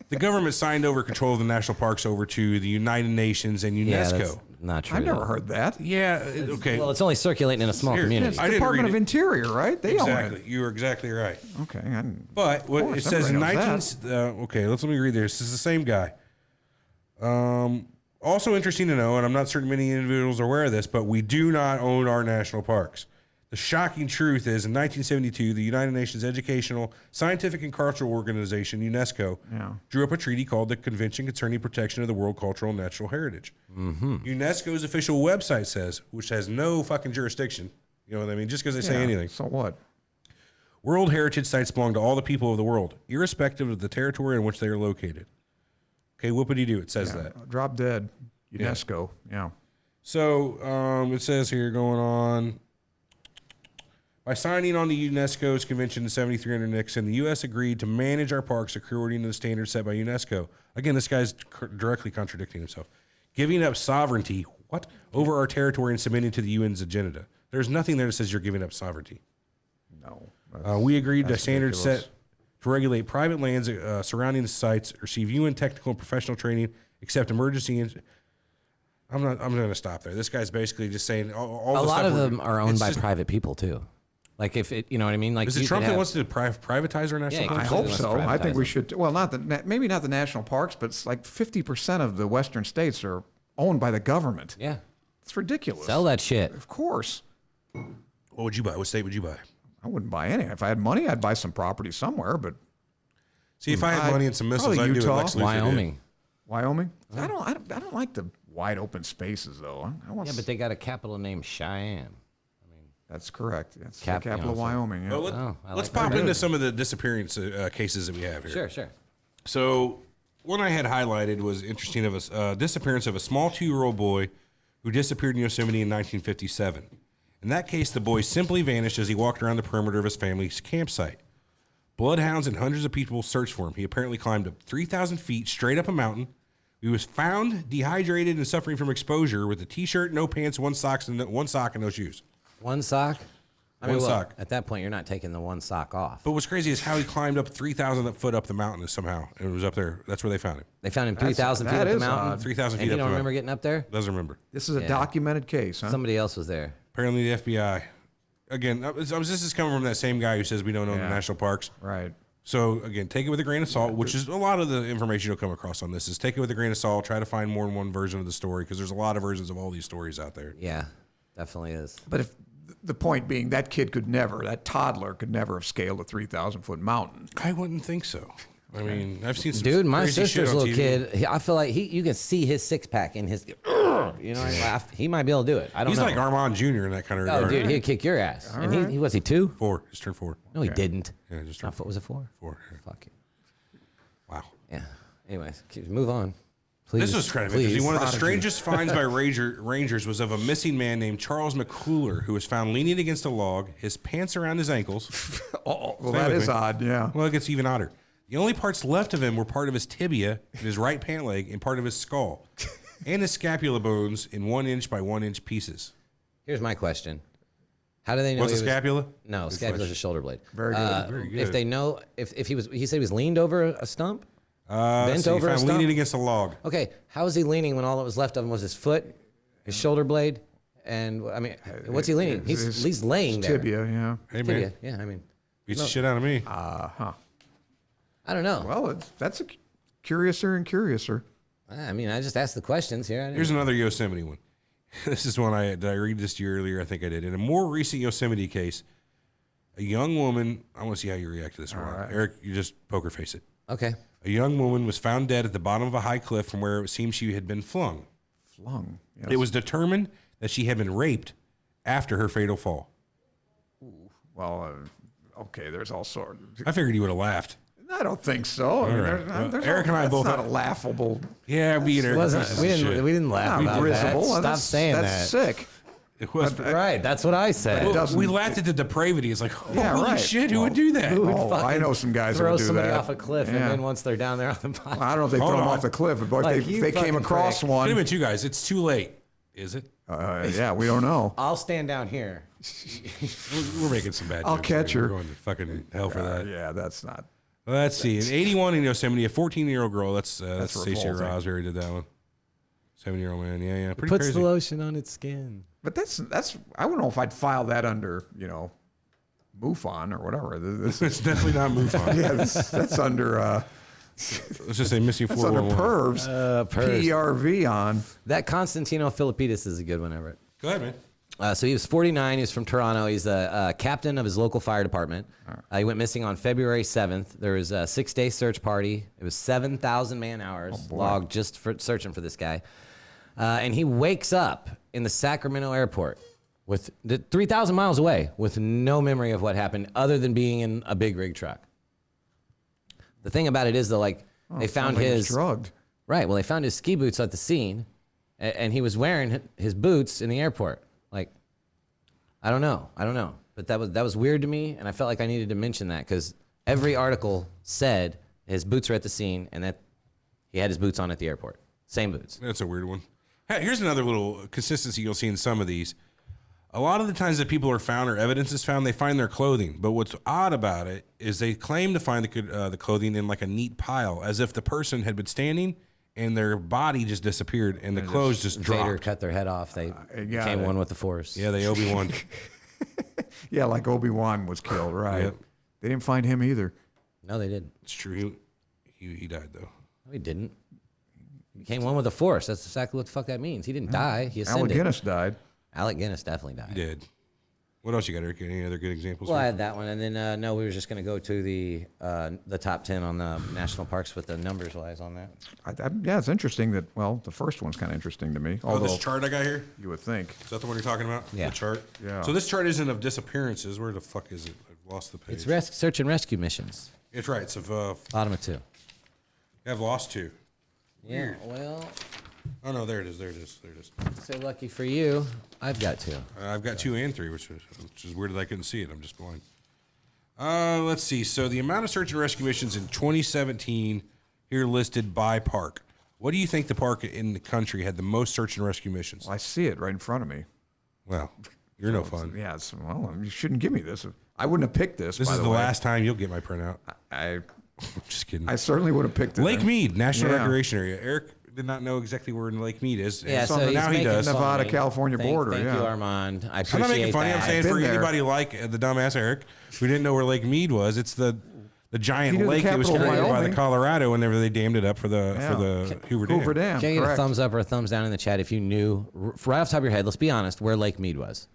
The government signed over control of the national parks over to the United Nations and Yeah, UNESCO. that's not true. I've never heard that. Yeah, okay. Well, it's only circulating in a small Here, community. It's I didn't Department read of it. Interior, right? They own Exactly. it. You are exactly right. Okay. But what course, it says in everybody 19 knows okay, let me read this. This is the same guy. Also interesting to know, and I'm not certain many individuals are aware of this, but we do not own our national parks. The shocking truth is, in 1972, the United Nations Educational, Scientific, and Cultural Organization, UNESCO, drew up a treaty called the Convention Concerning Protection of the World Cultural and Natural Heritage. UNESCO's official website says, which has no fucking jurisdiction, you know what I mean, just because they say anything. So what? World Heritage Sites belong to all the people of the world, irrespective of the territory in which they are located. Okay, whoopity-doo, it says that. Drop dead. UNESCO. Yeah. So it says here going on, by signing on the UNESCO's Convention in 73 under Nixon, the U.S. agreed to manage our parks according to the standards set by UNESCO. Again, this guy's directly contradicting himself. Giving up sovereignty, over our territory and submitting to the UN's agenda. There's nothing there that says you're giving up sovereignty. No. We agreed to that's standards ridiculous. set to regulate private lands surrounding the sites, receive UN technical and professional training, accept emergency. I'm going to stop there. This guy's basically just saying all A the lot stuff of we're- them are owned it's by just- private people too. Like if it, you know what I mean? Like Is it you Trump could that have- wants to privatize our national Yeah, parks? I completely hope wants to so. I think privatize we them. should. Well, maybe not the national parks, but it's like 50% of the western states are owned by the government. Yeah, It's ridiculous. sell that shit. Of course. What would you buy? What state would you buy? I wouldn't buy any. If I had money, I'd buy some property somewhere, but See, if I had I'd- money and some missiles, probably I'd do Utah. what Lex Luthor did. Wyoming. Wyoming? I don't like the wide open spaces though. I want Yeah, but they got a capital named Cheyenne. that's correct. That's Cap- the capital you know, of so- Wyoming. Yeah. Well, I let's like pop that. into some of the disappearance cases that we have here. Sure, sure. So one I had highlighted was interesting of a disappearance of a small 2-year-old boy who disappeared in Yosemite in 1957. In that case, the boy simply vanished as he walked around the perimeter of his family's campsite. Bloodhounds and hundreds of people searched for him. He apparently climbed up 3,000 feet straight up a mountain. He was found dehydrated and suffering from exposure with a T-shirt, no pants, one sock, and no shoes. One sock. One sock. At that point, you're not taking the one sock off. But what's crazy is how he climbed up 3,000 foot up the mountain somehow. And it was up there. That's where they found him. They found him 3,000 feet that up the is mountain. odd. 3,000 feet And up you the don't mountain. remember getting up there? Doesn't remember. This is a Yeah. documented case, huh? Somebody else was there. Apparently the FBI. Again, this is coming from that same guy who says we don't own the Yeah. national parks. Right. So again, take it with a grain of salt, which is a lot of the information you'll come across on this is take it with a grain of salt. Try to find more than one version of the story because there's a lot of versions of all these stories out there. Yeah, definitely is. But if the point being that that toddler could never have scaled a 3,000 foot mountain. I wouldn't think so. I mean, I've seen some Dude, my crazy shit sister's on little TV. kid, I feel like you can see his six pack in his, you know, he might be able to do it. I don't He's know. like Armand Jr. in that kind of Oh, regard. dude, he'd kick your ass. And he was he 2? 4. Just turned 4. No, he didn't. Yeah, just turned Was it 4? 4. Yeah. Fuck you. Wow. Yeah. Anyways, move on. Please, This was kind of please. interesting. One of the strangest finds by rangers was of a missing man named Charles McClure, who was found leaning against a log, his pants around his ankles. Oh, well, Stay that with is me. odd. Yeah. Well, it gets even odder. The only parts left of him were part of his tibia, and his right pant leg, and part of his skull, and his scapula bones in 1 inch by 1 inch pieces. Here's my question: how do they know? What's a he was- scapula? No, scapula's a shoulder blade. Very good. Very good. If they know, if he was, he said he was leaned over a stump. Bent over a found stump? leaning against a log. Okay, how was he leaning when all that was left of him was his foot, his shoulder blade, and I mean, what's he leaning? He's laying there. Tibia. Yeah. Hey, man. Tibia. Yeah, I mean, Beats the shit out of me. I don't know. Well, that's a curiouser and curiouser. I mean, I just asked the questions here. I didn't- Here's another Yosemite one. This is one did I read this to you earlier? I think I did. In a more recent Yosemite case, a young woman, I want to see how you react to this one. right. Eric, you just poker face it. Okay. A young woman was found dead at the bottom of a high cliff from where it seems she had been flung. Flung. Yes. It was determined that she had been raped after her fatal fall. Well, okay. There's all sorts. I figured you would have laughed. I don't think so. I mean, right. Well, there's Eric and I that's both- not a laughable. Yeah, me and Eric. Wasn't, pieces we of didn't shit. we didn't laugh Not about risible. that. Stop That's, saying that's that. sick. It was. Right, that's what I said. It doesn't- We laughed at the depravity. It's like, holy Yeah, right. shit, who would Well, do that? Who would Oh, I fucking know some guys who throw would do somebody that. off a cliff, and Yeah. then once they're down there on the bottom. I don't know if they Hold throw them on. off the cliff, but Like, if you they came fucking across prick. Wait a one. minute, you guys. It's too late. Is it? Yeah, we don't know. I'll stand down here. We're making some bad I'll jokes. catch here. her. We're going to fucking hell for that. Yeah, that's not. Let's see. In 81 in Yosemite, a 14-year-old girl. That's Stacey revolting. Rosberry did that one. 7-year-old man. Yeah. Pretty Puts crazy. the lotion on its skin. But that's. I don't know if I'd file that under MUFON or whatever. This It's definitely not MUFON. yeah, that's under. Let's just say missing That's under 411. pervs. Pervs. PERV on. That Constantino Philippidis is a good one, Everett. Go ahead, man. So he was 49. He was from Toronto. He's a captain of his local fire department. He went missing on February 7th. There was a 6-day search party. It was 7,000 man hours logged just for searching for this guy. And he wakes up in the Sacramento airport with 3,000 miles away with no memory of what happened other than being in a big rig truck. The thing about it is, though, they found Sounds like he's his drugged. right. Well, they found his ski boots at the scene, and he was wearing his boots in the airport. Like, I don't know, but that was weird to me, and I felt like I needed to mention that because every article said his boots were at the scene and that he had his boots on at the airport. Same boots. That's a weird one. Hey, here's another little consistency you'll see in some of these. A lot of the times that people are found or evidence is found, they find their clothing. But what's odd about it is they claim to find the clothing in like a neat pile, as if the person had been standing and their body just disappeared and the clothes just Vader dropped. cut their head off. They got became it. one with the Force. Yeah, they Obi-Wan. Yeah, like Obi-Wan was killed, right? Yep. They didn't find him either. No, they didn't. It's true. He died, though. No, he didn't. He became one with the Force. That's exactly what the fuck that means. He didn't die. He Alec ascended. Guinness died. Alec Guinness definitely died. He did. What else you got, Eric? Any other good examples? Well, I had that one, and then no, we were just going to go to the top 10 on the national parks with the numbers wise on that. Yeah, it's interesting that. Well, the first one's kind of interesting to me. Oh, Although this chart I got here? you would think. Is that the one you're talking about? Yeah. The chart? Yeah. So this chart isn't of disappearances. Where the fuck is it? I've lost the page. It's search and rescue missions. It's right. It's of, Bottom of 2. I've lost 2. Yeah. Well, Oh, no, there it is. There it is. There it is. so lucky for you, I've got 2. I've got 2 and 3, which is weird that I couldn't see it. I'm just blind. Let's see. So the amount of search and rescue missions in 2017 here listed by park. What do you think the park in the country had the most search and rescue missions? Well, I see it right in front of me. Well, you're no fun. Yeah, well, you shouldn't give me this. I wouldn't have picked this. This by is the the way. last time you'll get my printout. I Just kidding. I certainly would have picked it. Lake Mead, National Yeah. Recreation Area. Eric did not know exactly where Lake Mead is. Yeah, so And he's now he making does. fun of Nevada, me. California border, Thank yeah. you, Armand. I appreciate I'm not making funny. I'm that. saying Been for there. anybody like the dumbass Eric who didn't know where Lake Mead was, it's the giant He knew the lake that was capital of created by the Wyoming. Colorado whenever they dammed it up for the Hoover Dam. Hoover Dam. Can I get a correct. thumbs up or a thumbs down in the chat if you knew, right off the top of your head, let's be honest, where Lake Mead was?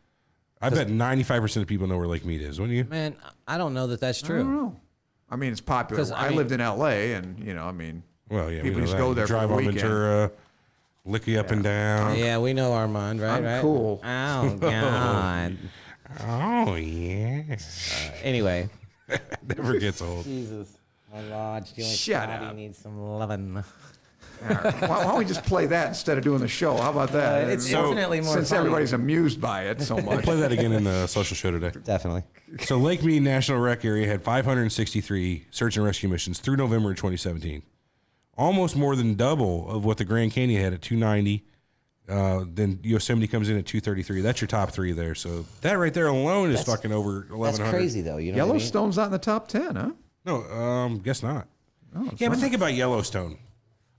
I bet 95% of people know where Lake Mead is, wouldn't you? Man, I don't know that that's I don't true. know. I mean, it's popular. 'Cause, I I mean- lived in L.A. and I mean, Well, yeah, people we know just that. go You there for drive the on weekend. Ventura, lick you up and down. Yeah, we know Armand, right? I'm right? cool. Oh, God. Oh, yeah. Anyway. Never gets old. Jesus. My Lord, Shut up. needs some loving. Why don't we just play that instead of doing the show? How about that? It's definitely more Since funny. everybody's amused by it so We'll much. play that again in the social show today. Definitely. So Lake Mead National Rec Area had 563 search and rescue missions through November of 2017. Almost more than double of what the Grand Canyon had at 290. Then Yosemite comes in at 233. That's your top three there. So that right there alone is fucking over 1,100. That's crazy, though. You know what I mean? Yellowstone's not in the top 10, huh? No, guess not. Oh, it's Yeah, but not. think about Yellowstone.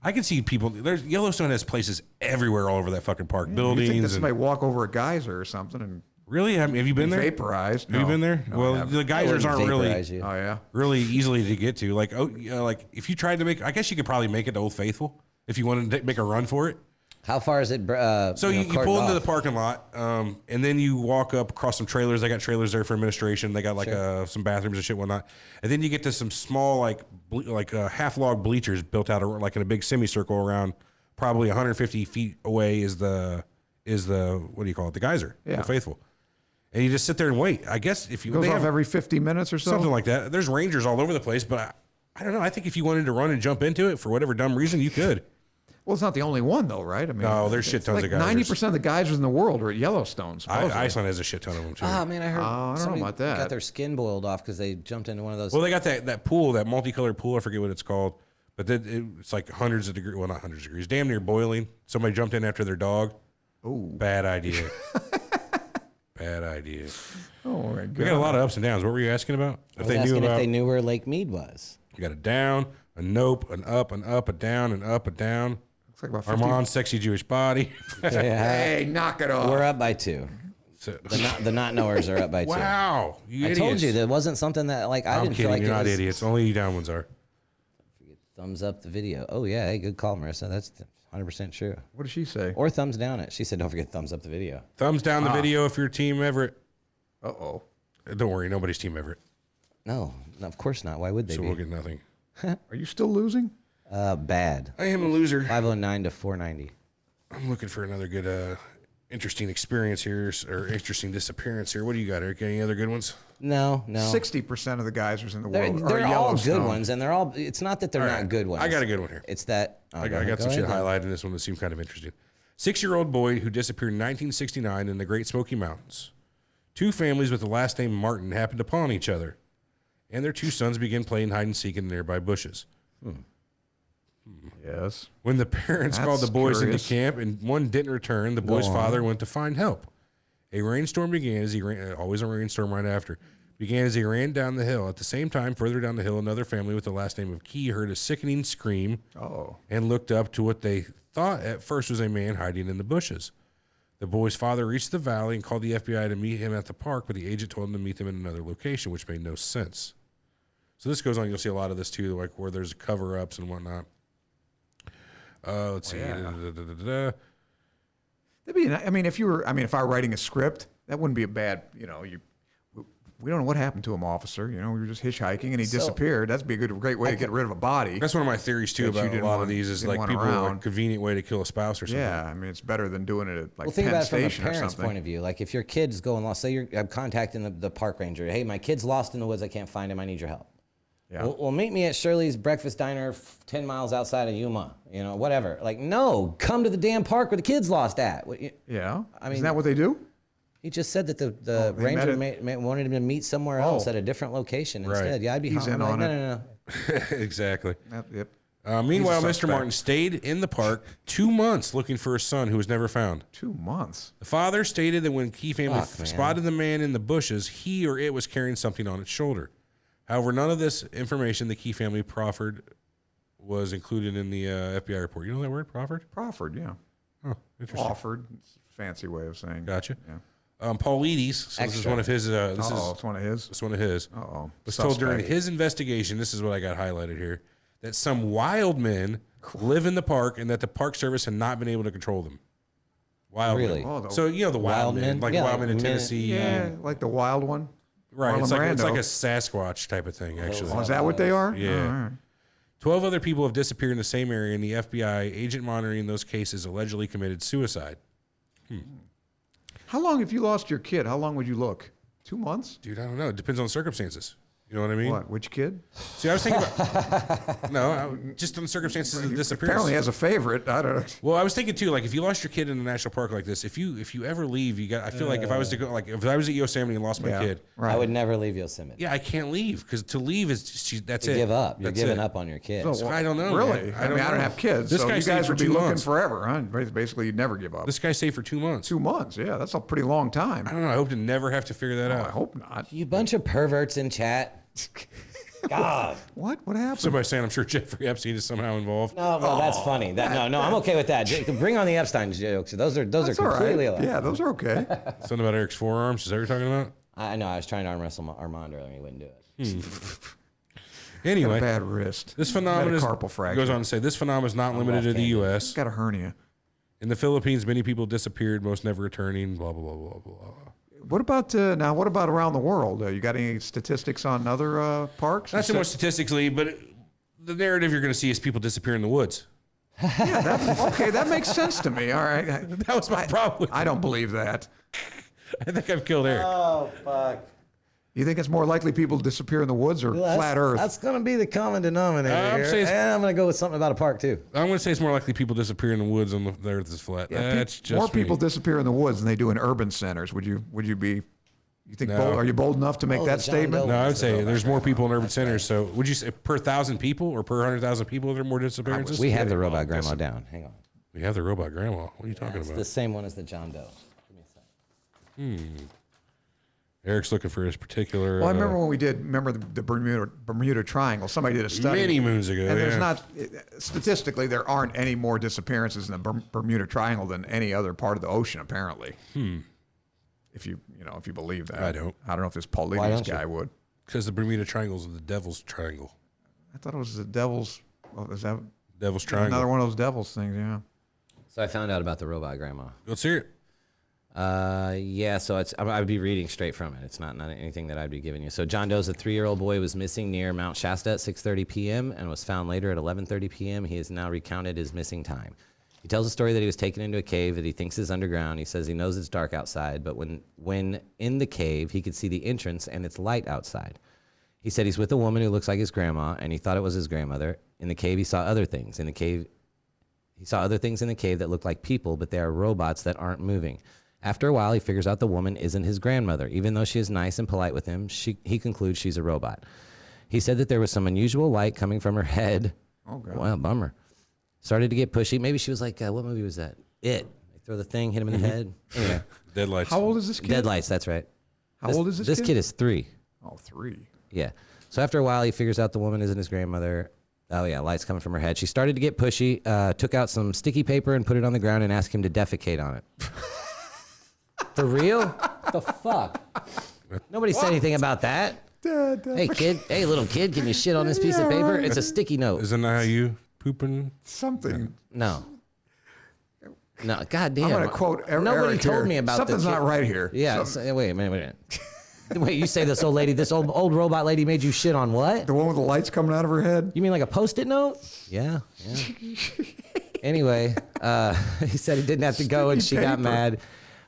I can see people. Yellowstone has places everywhere all over that fucking park, You buildings. think that and, somebody walk over a geyser or something and really, have you been there? vaporized? Have you been there? No, I Well, haven't. the geysers aren't really Vaporize you. Oh, yeah? really easily to get to. Like, like if you tried to make, I guess you could probably make it to Old Faithful if you wanted to make a run for it. How far is it? So you pull into the parking lot, and then you walk up across some trailers. They got trailers there for administration. They got like some bathrooms and shit, whatnot. And then you get to some small like half log bleachers built out like in a big semicircle around, probably 150 feet away is the what do you call it? The geyser, Yeah. Old Faithful. And you just sit there and wait. I guess if you Goes they off have every 50 minutes or so? something like that. There's rangers all over the place, but I don't know. I think if you wanted to run and jump into it for whatever dumb reason, you could. Well, it's not the only one, though, right? I mean, No, there's shit tons like of geysers. 90% of the geysers in the world are at Yellowstone, supposedly. Iceland has a shit ton of them too. Oh, man, I heard I don't know somebody about that. got their skin boiled off because they jumped into one of those. Well, they got that pool, that multicolored pool. I forget what it's called, but it's like hundreds of degrees. Well, not hundreds of degrees, damn near boiling. Somebody jumped in after their dog. Oh, Bad idea. Bad idea. oh my God. We got a lot of ups and downs. What were you asking about? I was asking if they knew where Lake Mead was. You got a down, a nope, an up, a down, an up, a down. Looks like about 50. Armand's sexy Jewish body. Hey, knock it off. We're up by 2. So- The not knowers are up by 2. wow, you I idiots. told you there wasn't something that like I I'm didn't kidding. feel like You're it not was, idiots. Only you down ones are. Thumbs up the video. Oh yeah, hey, good call, Marissa. That's 100% true. What did she say? Or thumbs down it. She said, "Don't forget thumbs up the video." Thumbs down the video if you're Team Everett. Uh-oh. Don't worry, nobody's Team Everett, No, of course not. Why would they so be? we'll get nothing. Are you still losing? Bad. I am a loser. 509 to 490. I'm looking for another good, interesting experience here, or interesting disappearance here. What do you got, Eric? Any other good ones? No. 60% of the geysers in the They're, world are they're all Yellowstone. good ones, and they're all. It's not that they're All not right. good ones. I got a good one here. It's that I got some shit highlighted in this one that seemed kind of interesting. 6-year-old boy who disappeared in 1969 in the Great Smoky Mountains. 2 families with the last name Martin happened upon each other, and their 2 sons began playing hide and seek in nearby bushes. Yes. When the parents That's called the boys curious. into camp and one didn't return, the boy's on. father went to find help. A rainstorm began as he ran, always a rainstorm right after, began as he ran down the hill. At the same time, further down the hill, another family with the last name of Key heard a sickening scream Oh. and looked up to what they thought at first was a man hiding in the bushes. The boy's father reached the valley and called the FBI to meet him at the park, but the agent told him to meet them in another location, which made no sense. So this goes on. You'll see a lot of this too, like where there's cover-ups and whatnot. Let's see. yeah. Da-da-da-da-da. That'd be, I mean, if I were writing a script, that wouldn't be a bad, we don't know what happened to him, officer. We were just hitchhiking and he disappeared. That'd be a great way to get rid of a body. That's one of my theories too That you about a didn't lot of want- these is didn't like want people are like around. convenient way to kill a spouse or something. Yeah, I mean, it's better than doing it at like Well, think Penn about it from a Station or parent's something. point of view. Like if your kid's going lost, say I'm contacting the park ranger. Hey, my kid's lost in the woods. I can't find him. I need your help. Yeah. Well, meet me at Shirley's Breakfast Diner 10 miles outside of Yuma. Whatever. Like, no, come to the damn park where the kid's lost at. Yeah. I mean- Isn't that what they do? He just said that the they ranger met wanted him to meet somewhere else at a different location Right. instead. Yeah, I'd be He's I'm in like, on no, it. no, no. Exactly. Yep. Meanwhile, He's a Mr. suspect. Martin stayed in the park 2 months looking for his son who was never found. 2 months. The father stated that when Key family Fuck, man. spotted the man in the bushes, he or it was carrying something on its shoulder. However, none of this information the Key family proffered was included in the FBI report. You know that word, proffered? Proffered, yeah. Oh, interesting. Offered. It's a fancy way of saying. Gotcha. Yeah. Paulides, so this is Extra. one of his. It's one of his. It's one of his. Uh-oh. Was told during Suspect. his investigation. This is what I got highlighted here: that some wild men live in the park, and that the Park Service had not been able to control them. Wild Really? men. Oh, So the wild men, like Yeah, wild men in men- Tennessee. Yeah, like the wild one. Right. It's Marlon like Brando. a Sasquatch type of thing, actually. Oh, is that what they are? Yeah. Oh, all right. 12 other people have disappeared in the same area, and the FBI agent monitoring those cases allegedly committed suicide. How long, if you lost your kid, how long would you look? 2 months? Dude, I don't know. It depends on the circumstances. You know what I mean? What? Which kid? See, I was thinking about just on the circumstances of the disappearance. Apparently has a favorite. I don't know. Well, I was thinking too, like if you lost your kid in a national park like this, if you ever leave, you got. I feel like if I was to go, like if I was at Yosemite and lost my kid, Right. I would never leave Yosemite. yeah, I can't leave because to leave is just, that's You it. give up. You're That's giving it. up on your kid. So I don't know. Really? man. I mean, I don't know. have kids. This So guy you stayed guys for would be 2 looking months. forever, huh? Basically, you'd never give up. This guy stayed for 2 months. 2 months. Yeah, that's a pretty long time. I don't know. I hope to never have to figure that I out. hope not. You bunch of perverts in chat. God. What? What happened? Somebody saying I'm sure Jeffrey Epstein is somehow involved. No, well, that's funny. No, I'm okay with that. Bring on the Epstein jokes. Those are That's all right. completely allowed. Yeah, those are okay. Something about Eric's forearms. Is that what you're talking about? I know. I was trying to arm wrestle Armand earlier, and he wouldn't do it. Anyway, Bad wrist. this phenomenon Metacarpal fracture. goes on to say this phenomenon is not limited to the left-handed. U.S. Got a hernia. In the Philippines, many people disappeared, most never returning. Blah blah blah blah blah. What about now? What about around the world? You got any statistics on other parks? Not so much statistically, but the narrative you're going to see is people disappear in the woods. Okay, that makes sense to me. All right. That was my problem. With I don't believe that. I think I've killed Eric. Oh, fuck. You think it's more likely people disappear in the woods or flat Earth? That's going to be the common denominator I'm here. saying it's- And I'm going to go with something about a park, too. I'm going to say it's more likely people disappear in the woods on the earth is flat. That's just more people me. disappear in the woods than they do in urban centers. Would you be? You think? No. Are you bold enough to make Oh, that the John statement? Doe. No, I would say there's more people in urban centers. So would you say per 1,000 people or per 100,000 people there are more disappearances? We have the kidding. robot grandma down. Hang on. We have the robot grandma. What are you talking It's about? the same one as the John Doe. Give me a second. Eric's looking for his particular. Well, I remember when we did. Remember the Bermuda Triangle? Somebody did a study many moons ago. and there's yeah. not statistically there aren't any more disappearances in the Bermuda Triangle than any other part of the ocean. Apparently. If you believe that. I don't. I don't know if this Paul Why Ligny's don't you? guy would. Because the Bermuda Triangle is the devil's triangle. I thought it was the devil's. Is that Devil's triangle. another one of those devil's things? Yeah. So I found out about the robot grandma. Let's hear it. Yeah, so I would be reading straight from it. It's not anything that I'd be giving you. So John Doe's a 3-year-old boy was missing near Mount Shasta at 6:30 p.m. and was found later at 11:30 p.m. He has now recounted his missing time. He tells a story that he was taken into a cave that he thinks is underground. He says he knows it's dark outside, but when in the cave, he could see the entrance and it's light outside. He said he's with a woman who looks like his grandma, and he thought it was his grandmother. In the cave, he saw other things. He saw other things in the cave that look like people, but they are robots that aren't moving. After a while, he figures out the woman isn't his grandmother. Even though she is nice and polite with him, he concludes she's a robot. He said that there was some unusual light coming from her head. Oh, God. Wow, bummer. Started to get pushy. Maybe she was like, what movie was that? It. They throw the thing, hit him in the head. Anyway, Deadlights. How old is this kid? Deadlights, that's right. How old is this This kid? kid is 3. Oh, 3. Yeah. So after a while, he figures out the woman isn't his grandmother. Oh, yeah, light's coming from her head. She started to get pushy, took out some sticky paper and put it on the ground and asked him to defecate on it. For real? What the fuck? Nobody said anything about that. Hey, kid. Hey, little kid, can you shit on this piece of paper? It's a sticky note. Isn't that how you pooping? Something. No. No, goddamn. I'm going to quote Eric Nobody told here. me about Something's the kid. not right here. Yeah. Wait a minute. Wait, you say this old robot lady made you shit on what? The one with the lights coming out of her head? You mean like a Post-it note? Yeah. Anyway, he said he didn't have to go, and she Sticky got paper.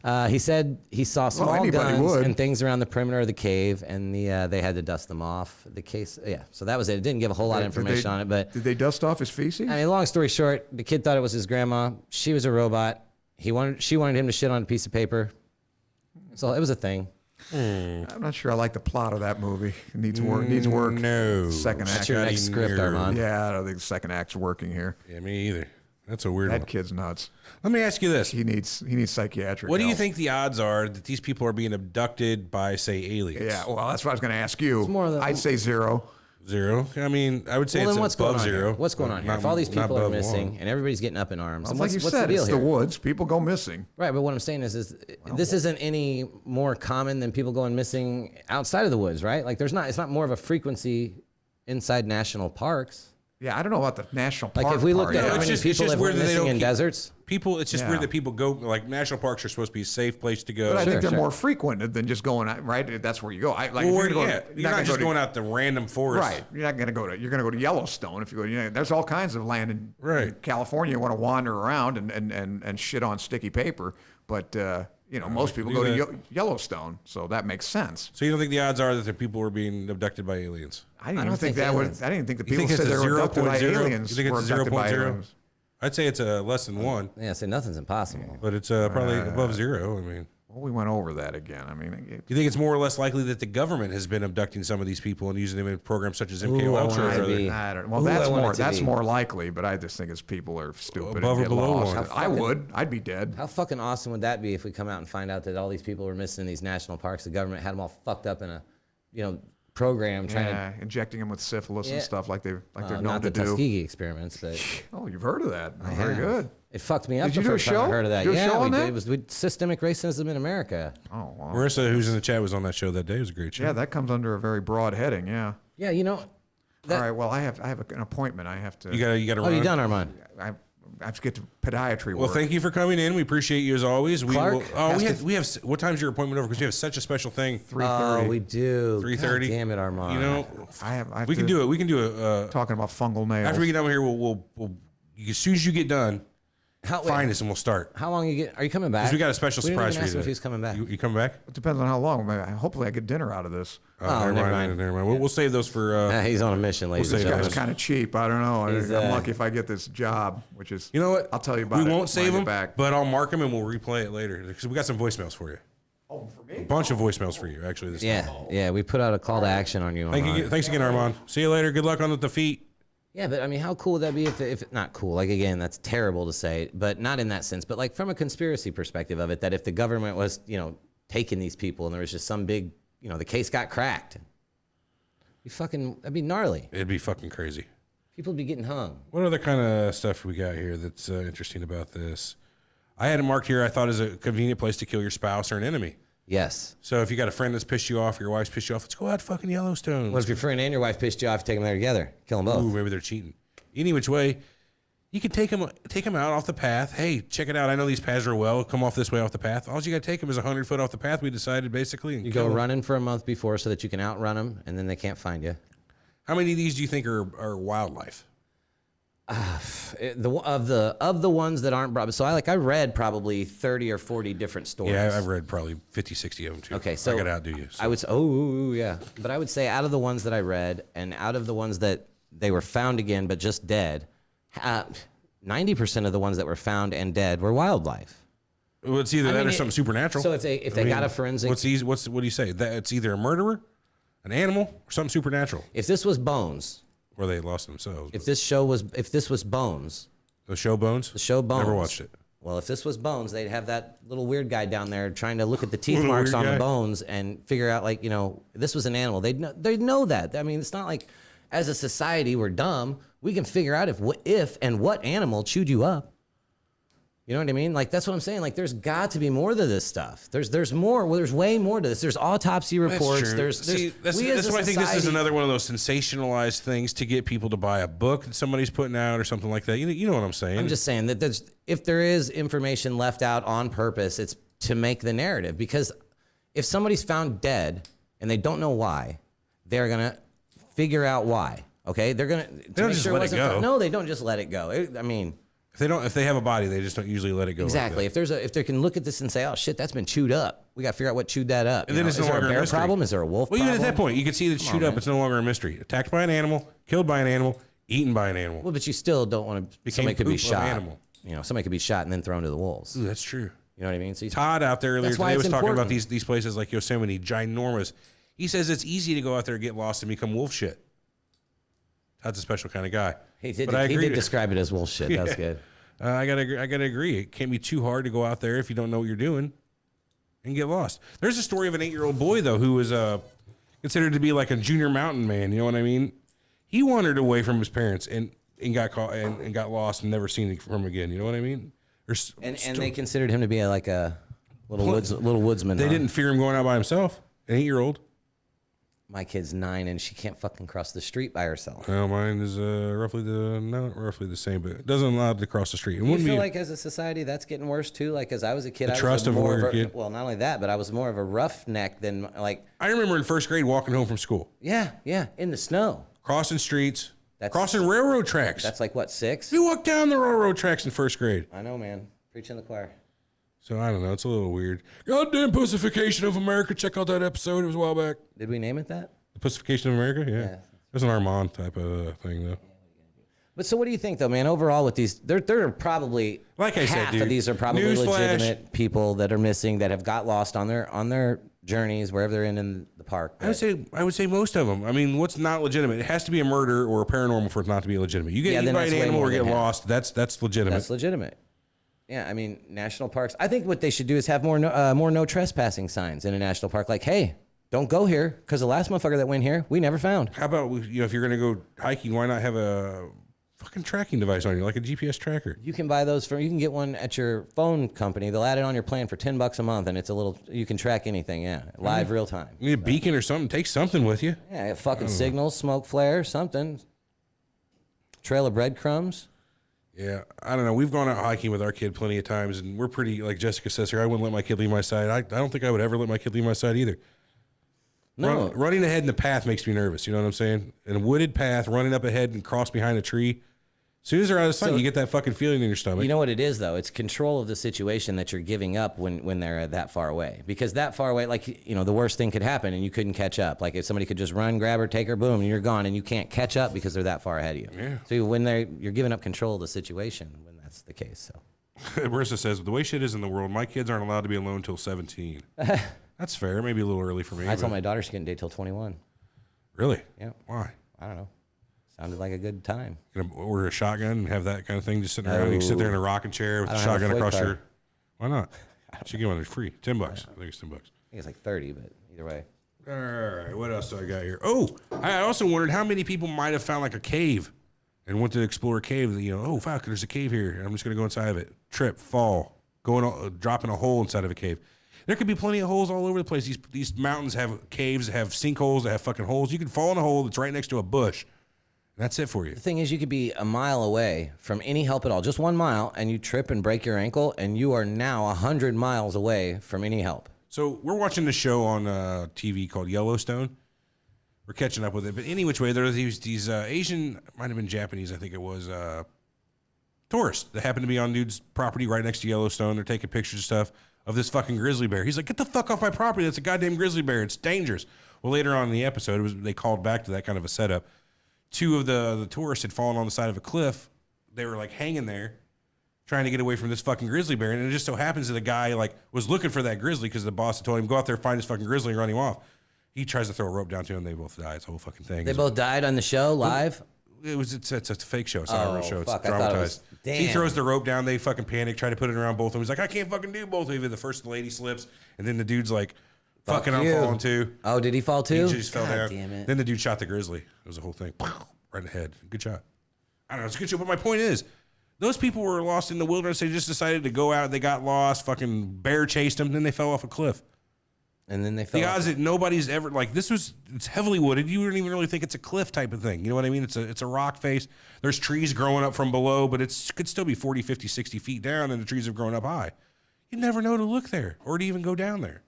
mad. He said he saw small anybody guns would. and things around the perimeter of the cave, and they had to dust them off. The case, yeah. So that was it. It didn't give a whole lot of Did information they- on it, but Did they dust off his feces? I mean, long story short, the kid thought it was his grandma. She was a robot. She wanted him to shit on a piece of paper. So it was a thing. I'm not sure I like the plot of that movie. It needs work. Needs work. No. Second act. That's your next script, No. Armand. Yeah, I don't think the second act's working here. Yeah, me either. That's a weird one. That kid's nuts. Let me ask you this. He needs psychiatric What do you help. think the odds are that these people are being abducted by, say, aliens? Yeah, well, that's what I was going to ask you. more of the- I'd say 0. 0? I mean, I would say Well, it's then what's going above on 0. here? What's going on here? Not- If all these not people are above missing 1. and everybody's getting up in arms, then Like you what's said, the deal it's here? the woods. People go missing. Right, but what I'm saying is this isn't any more common than people going missing outside of the woods, right? Like it's not more of a frequency inside national parks. Yeah, I don't know about the national park. Like if we looked part. at Yeah, how it's many just- it's people just have weird went that they missing don't in keep- deserts. People, it's just Yeah. weird that people go, like, national parks are supposed to be a safe place to go. But I Sure, think they're sure. more frequent than just going out, right? That's where you go. Like, Well, if where, you're gonna yeah, go, you're not just going out to random forest. Right. You're not going to go to. You're going to go to Yellowstone if you go. There's all kinds of land in Right. California. You want to wander around and shit on sticky paper, but You know, most people do go to that. Yellowstone, so that makes sense. So you don't think the odds are that the people were being abducted by aliens? I didn't I even don't think think that would. aliens- I didn't think the You people think said it's they a were abducted by 0.0? aliens. You think were it's a abducted by 0.0? aliens. I'd say it's less than 1, Yeah, so nothing's impossible. but it's probably above 0. I mean, Well, we went over that again. I mean, you think it's more or less likely that the government has been abducting some of these people and using them in programs such as MK Ooh, I Ultra? want it or to other- be- I don't. Well, Ooh, I that's want it more. to That's be. more likely. But I just think it's people are stupid Above or and get below lost. 1? I would. I'd be dead. How fucking awesome would that be if we come out and find out that all these people were missing in these national parks? The government had them all fucked up in a, program trying Yeah, injecting them with syphilis Yeah. and stuff like they're to, known not to the do. Tuskegee experiments, but Oh, you've heard of that? I Very have. good. It fucked me up Did you the do a first time I show? heard of that. Do a Yeah, show we on did. that? It was systemic racism in America. Oh, wow. Marissa, who's in the chat, was on that show that day. It was a great show. Yeah, that comes under a very broad heading. Yeah. Yeah, All right. Well, I have an appointment. I have to. You got to Oh, run. you done, Armand? I have to get to podiatry Well, work. thank you for coming in. We appreciate you as always. Clark We will, oh, has we have. What time's your appointment over? Because we have such a special thing. 3:30. Oh, we do. 3:30. God damn it, Armand. You know, I have we can to- do it. We can do it. Talking about fungal nails. After we get done here, we'll as soon as you get done, How, wait, find us and we'll start. how long you get? Are you coming back? Because we got a special We didn't surprise even for ask you him if today. he's coming back. You coming back? It depends on how long. Hopefully, I get dinner out of this. Oh, never mind. Never mind. We'll save those for. He's on a mission, ladies We'll and save It's those. gentlemen. kind of cheap. I don't know. He's, I'm lucky if I get this job, which is. You know what? I'll tell you about we it. won't when save I get them, back. but I'll mark them and we'll replay it later because we got some voicemails for you. Oh, for me? A bunch of voicemails for you actually. This time. Yeah, we put out a call to action on you. Thank Armand. you. Thanks again, Armand. See you later. Good luck on the defeat. Yeah, but I mean, how cool would that be if not cool? Like, again, that's terrible to say, but not in that sense. But like from a conspiracy perspective of it, that if the government was, taking these people and there was just some big, the case got cracked, that'd be gnarly. It'd be fucking crazy. People would be getting hung. What other kind of stuff we got here that's interesting about this? I had it marked here. I thought is a convenient place to kill your spouse or an enemy. Yes. So if you got a friend that's pissed you off, or your wife's pissed you off, let's go out fucking Yellowstone. What if your friend and your wife pissed you off? Take them there together, kill them both. Ooh, maybe they're cheating. Any which way, you can take them out off the path. Hey, check it out. I know these paths are well. Come off this way off the path. All you got to take them is 100 foot off the path. We decided basically. And You kill go 'em. running for a month before so that you can outrun them, and then they can't find you. How many of these do you think are wildlife? Of the ones that aren't brought, so I read probably 30 or 40 different stories. Yeah, I've read probably 50, 60 of them too. Okay, so I got to outdo you. So. I would say, yeah, but I would say out of the ones that I read and out of the ones that they were found again but just dead, 90% of the ones that were found and dead were wildlife. Well, it's either that mean, or something supernatural. So if they got a forensic, what do you say? That it's either a murderer, an animal, or something supernatural, if this was bones, or they lost themselves. if this was bones, The show Bones. the show Bones. Never watched it. Well, if this was Bones, they'd have that little weird guy down there trying to look at the teeth Little marks weird on guy. the bones and figure out, this was an animal. They'd know that. I mean, it's not like as a society we're dumb. We can figure out if and what animal chewed you up. You know what I mean? Like, that's what I'm saying. Like, there's got to be more to this stuff. There's more. Well, there's way more to this. There's autopsy reports. There's See, that's we as a why I think this is society- another one of those sensationalized things to get people to buy a book that somebody's putting out or something like that. You know what I'm saying? I'm just saying that if there is information left out on purpose, it's to make the narrative. Because if somebody's found dead and they don't know why, they're gonna figure out why. Okay, they're gonna. They don't just let it go. No, they don't just let it go. I mean, if they have a body, they just don't usually let it go. exactly. Like that. If they can look at this and say, "Oh shit, that's been chewed up," we got to figure out what chewed that up. And then it's no is there longer a bear mystery. problem? Is there a wolf Well, problem? even at that point, you can see that chewed up. man. It's no longer a mystery. Attacked by an animal, killed by an animal, eaten by an animal. Well, but you still don't want to. Became Somebody could be poop of shot. animal. Somebody could be shot and then thrown to the wolves. Ooh, that's true. You know what I mean? So Todd out there earlier That's why today was it's talking about important. these places like Yosemite, ginormous. He says it's easy to go out there and get lost and become wolf shit. Todd's a special kind of guy. He did. But I He agree did to- describe it as wolf shit. That's good. I gotta agree. It can't be too hard to go out there if you don't know what you're doing and get lost. There's a story of an 8-year-old boy though who was considered to be like a junior mountain man. You know what I mean? He wandered away from his parents and got caught and got lost and never seen from him again. You know what I mean? And they considered him to be like a little woodsman. They huh? didn't fear him going out by himself. An 8-year-old. My kid's 9 and she can't fucking cross the street by herself. Well, mine is not roughly the same, but it doesn't allow it to cross the street. It Do you wouldn't feel be like as a society that's getting worse too? Like as I was a kid, The I was trust of a more warrior of a, kid. well, not only that, but I was more of a roughneck than like I remember in first grade walking home from school, yeah, in the snow. crossing streets, That's- crossing railroad tracks. That's like what 6? We walked down the railroad tracks in first grade. I know, man. Preaching the choir. So I don't know. It's a little weird. Goddamn pussification of America. Check out that episode. It was a while back. Did we name it that? The pussification of America? Yeah. Yeah. It was an Armand type of thing, though. But so what do you think, though, man? Overall, with these, there are probably Like I said, half dude, of these are probably newsflash. legitimate people that are missing that have got lost on their journeys wherever they're in the park. I would say most of them. I mean, what's not legitimate? It has to be a murder or a paranormal for it not to be legitimate. You get Yeah, eaten then by an that's way animal more or get than half. lost. That's legitimate. That's legitimate. Yeah, I mean, national parks. I think what they should do is have more no trespassing signs in a national park. Like, hey, don't go here because the last motherfucker that went here, we never found. How about if you're going to go hiking, why not have a fucking tracking device on you, like a GPS tracker? You can buy those you can get one at your phone company. They'll add it on your plan for $10 a month, and it's you can track anything. Yeah, live, real time. You need a beacon or something. Take something with you. Yeah, fucking signals, smoke flare, something. Trail of breadcrumbs. Yeah, I don't know. We've gone out hiking with our kid plenty of times, and we're pretty, like Jessica says here, I wouldn't let my kid leave my side. I don't think I would ever let my kid leave my side either. No. Running ahead in the path makes me nervous. You know what I'm saying? In a wooded path, running up ahead and cross behind a tree. As soon as they're out of sight, you get that fucking feeling in your stomach. You know what it is, though? It's control of the situation that you're giving up when they're that far away. Because that far away, like, the worst thing could happen and you couldn't catch up. Like if somebody could just run, grab her, take her, boom, and you're gone and you can't catch up because they're that far ahead of you. Yeah. So when you're giving up control of the situation when that's the case. So Marissa says, the way shit is in the world, my kids aren't allowed to be alone until 17. That's fair. Maybe a little early for me. I told but- my daughter she couldn't date till 21. Really? Yeah. Why? I don't know. Sounded like a good time. Gonna order a shotgun and have that kind of thing just sitting around. You can sit there in a rocking chair with I a don't have a shotgun FOID across card. your. Why not? Should get one that's free. $10. I think it's $10. I think it's like 30, but either way. All right. What else do I got here? Oh, I also wondered how many people might have found like a cave and went to explore a cave. Oh, fuck, there's a cave here. I'm just gonna go inside of it. Trip, fall, dropping a hole inside of a cave. There could be plenty of holes all over the place. These mountains have caves, have sinkholes, that have fucking holes. You can fall in a hole that's right next to a bush. That's it for you. The thing is, you could be a mile away from any help at all, just 1 mile, and you trip and break your ankle, and you are now 100 miles away from any help. So we're watching this show on TV called Yellowstone. We're catching up with it. But any which way, there are these Asian, might have been Japanese, I think it was, tourists that happen to be on dude's property right next to Yellowstone. They're taking pictures and stuff of this fucking grizzly bear. He's like, get the fuck off my property. That's a goddamn grizzly bear. It's dangerous. Well, later on in the episode, they called back to that kind of a setup. Two of the tourists had fallen on the side of a cliff. They were like hanging there trying to get away from this fucking grizzly bear. And it just so happens that the guy was looking for that grizzly because the boss had told him, go out there, find this fucking grizzly and run him off. He tries to throw a rope down to him. They both die. It's a whole fucking thing. They both died on the show live? It's a fake show. It's not a real show. It's Fuck, I thought it dramatized. was- damn. He throws the rope down. They fucking panic, try to put it around both of them. He's like, I can't fucking do both of you. The first lady slips, and then the dude's like, fucking I'm you. falling too. Oh, did he fall too? He just fell God down. damn it. Then the dude shot the grizzly. It was a whole thing. Right in the head. Good shot. I don't know. It's a good shot. But my point is, those people were lost in the wilderness. They just decided to go out. They got lost. Fucking bear chased them. Then they fell off a cliff. And then they fell The off. odds that nobody's ever it's heavily wooded. You wouldn't even really think it's a cliff type of thing. You know what I mean? It's a rock face. There's trees growing up from below, but it could still be 40, 50, 60 feet down, and the trees have grown up high. You'd never know to look there or to even go down there.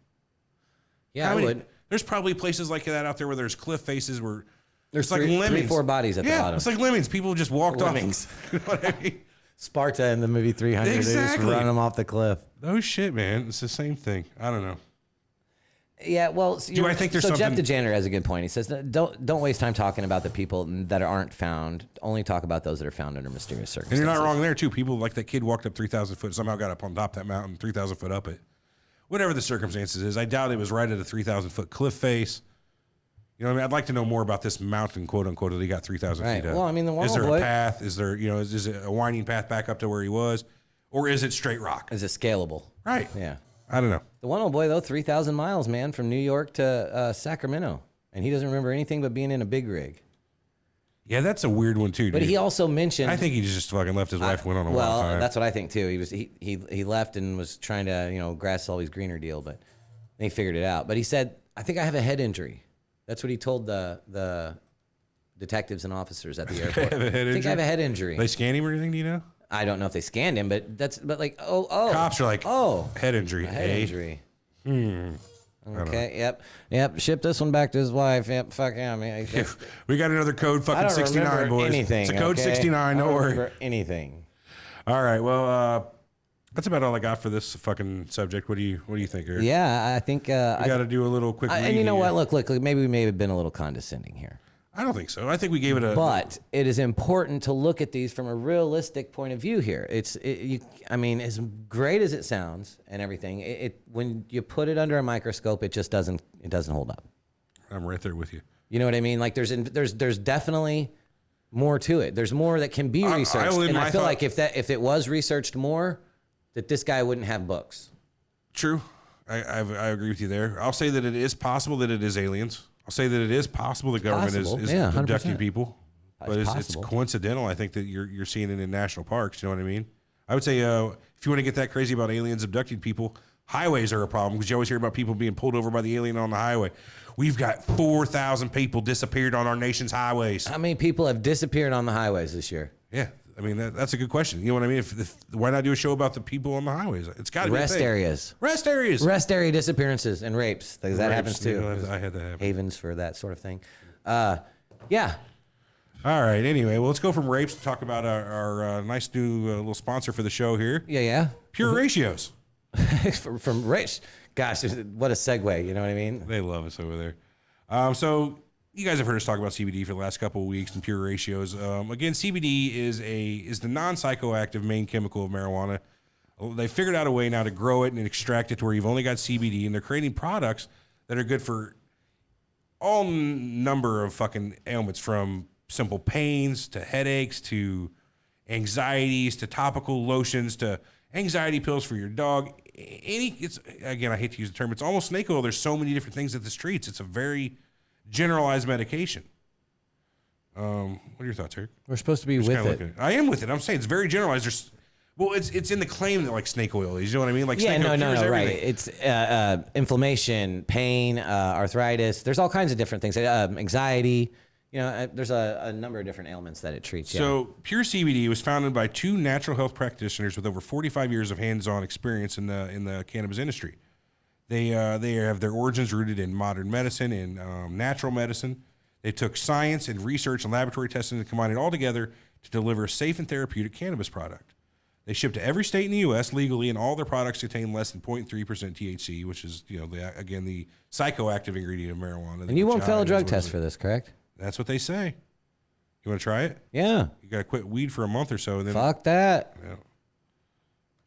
Yeah, I would. There's probably places like that out there where there's cliff faces where There's it's like lemmings. 4 bodies at the bottom. It's like lemmings. People just walked Lemmings. off. You know what I mean? Sparta in the movie 300. They Exactly. just run them off the cliff. No shit, man. It's the same thing. I don't know. Yeah, well, I think there's so Jeff something- DeJaner has a good point. He says, don't waste time talking about the people that aren't found. Only talk about those that are found under mysterious And circumstances. you're not wrong there, too. People like that kid walked up 3,000 foot, somehow got up on top of that mountain, 3,000 foot up it. Whatever the circumstances is, I doubt it was right at a 3,000 foot cliff face. You know what I mean? I'd like to know more about this mountain, quote unquote, that he got 3,000 Right. feet up. Well, I mean, the is there Wall a Boy- path? Is there, is it a winding path back up to where he was? Or is it straight rock? Is it scalable? Right. Yeah. I don't know. The one old boy, though, 3,000 miles, man, from New York to Sacramento. And he doesn't remember anything but being in a big rig. Yeah, that's a weird one, too, But dude. he also mentioned... I think he just fucking left his wife, went on a wild time. That's what I think, too. He left and was trying to, grass is always greener deal, but he figured it out. But he said, I think I have a head injury. That's what he told the detectives and officers at the airport. have a head I think injury? I have a head injury. They scan him or anything, do you know? I don't know if they scanned him, but oh. Cops are like, head injury. A head eh? injury. Okay, yep. Ship this one back to his wife. Yep, fuck yeah, man. We got another code, I fucking don't 69, remember boys. anything. It's a code okay? 69, I don't don't worry. remember anything. All right, well, That's about all I got for this fucking subject. What do you think, Eric? Yeah, I think We got to do a little quick. and you know what? Look, maybe we may have been a little condescending here. I don't think so. I think we gave it a. But it is important to look at these from a realistic point of view here. I mean, as great as it sounds and everything, when you put it under a microscope, it just doesn't hold up. I'm right there with you. You know what I mean? Like there's definitely more to it. There's more that can be researched, and I feel like if it was researched more, that this guy wouldn't have books. True. I agree with you there. I'll say that it is possible that it is aliens. I'll say that it is possible the government is abducting people, but it's coincidental. I think that you're seeing it in national parks. You know what I mean? I would say if you want to get that crazy about aliens abducting people, highways are a problem because you always hear about people being pulled over by the alien on the highway. We've got 4,000 people disappeared on our nation's highways. How many people have disappeared on the highways this year? Yeah. I mean, that's a good question. You know what I mean? Why not do a show about the people on the highways? It's got to be rest areas. Rest areas. Rest area disappearances and rapes. Because that happens too. I had that happen. Havens for that sort of thing. Yeah. All right. Anyway, well, let's go from rapes to talk about our nice new little sponsor for the show here. Yeah. Pure Ratios. from rapes. Gosh, what a segue. You know what I mean? They love us over there. So you guys have heard us talk about CBD for the last couple of weeks and Pure Ratios. Again, CBD is the non-psychoactive main chemical of marijuana. They figured out a way now to grow it and extract it to where you've only got CBD, and they're creating products that are good for all number of fucking ailments, from simple pains to headaches to anxieties to topical lotions to anxiety pills for your dog. Again, I hate to use the term. It's almost snake oil. There's so many different things that this treats. It's a very generalized medication. What are your thoughts, Eric? We're supposed to be with it. I am with it. I'm saying it's very generalized. It's in the claim that like snake oil is. You know what I mean? Like Yeah, snake oil cures no, everything. right. It's inflammation, pain, arthritis. There's all kinds of different things. Anxiety. You know, there's a number of different ailments that it treats. So, Pure CBD was founded by two natural health practitioners with over 45 years of hands-on experience in the cannabis industry. They have their origins rooted in modern medicine and natural medicine. They took science and research and laboratory testing and combined it all together to deliver a safe and therapeutic cannabis product. They ship to every state in the U.S. legally, and all their products contain less than 0.3% THC, which is, the psychoactive ingredient of marijuana. And you won't fail a drug test for this, correct? That's what they say. You want to try it? Yeah. You got to quit weed for a month or so. And then, Fuck that. Yeah.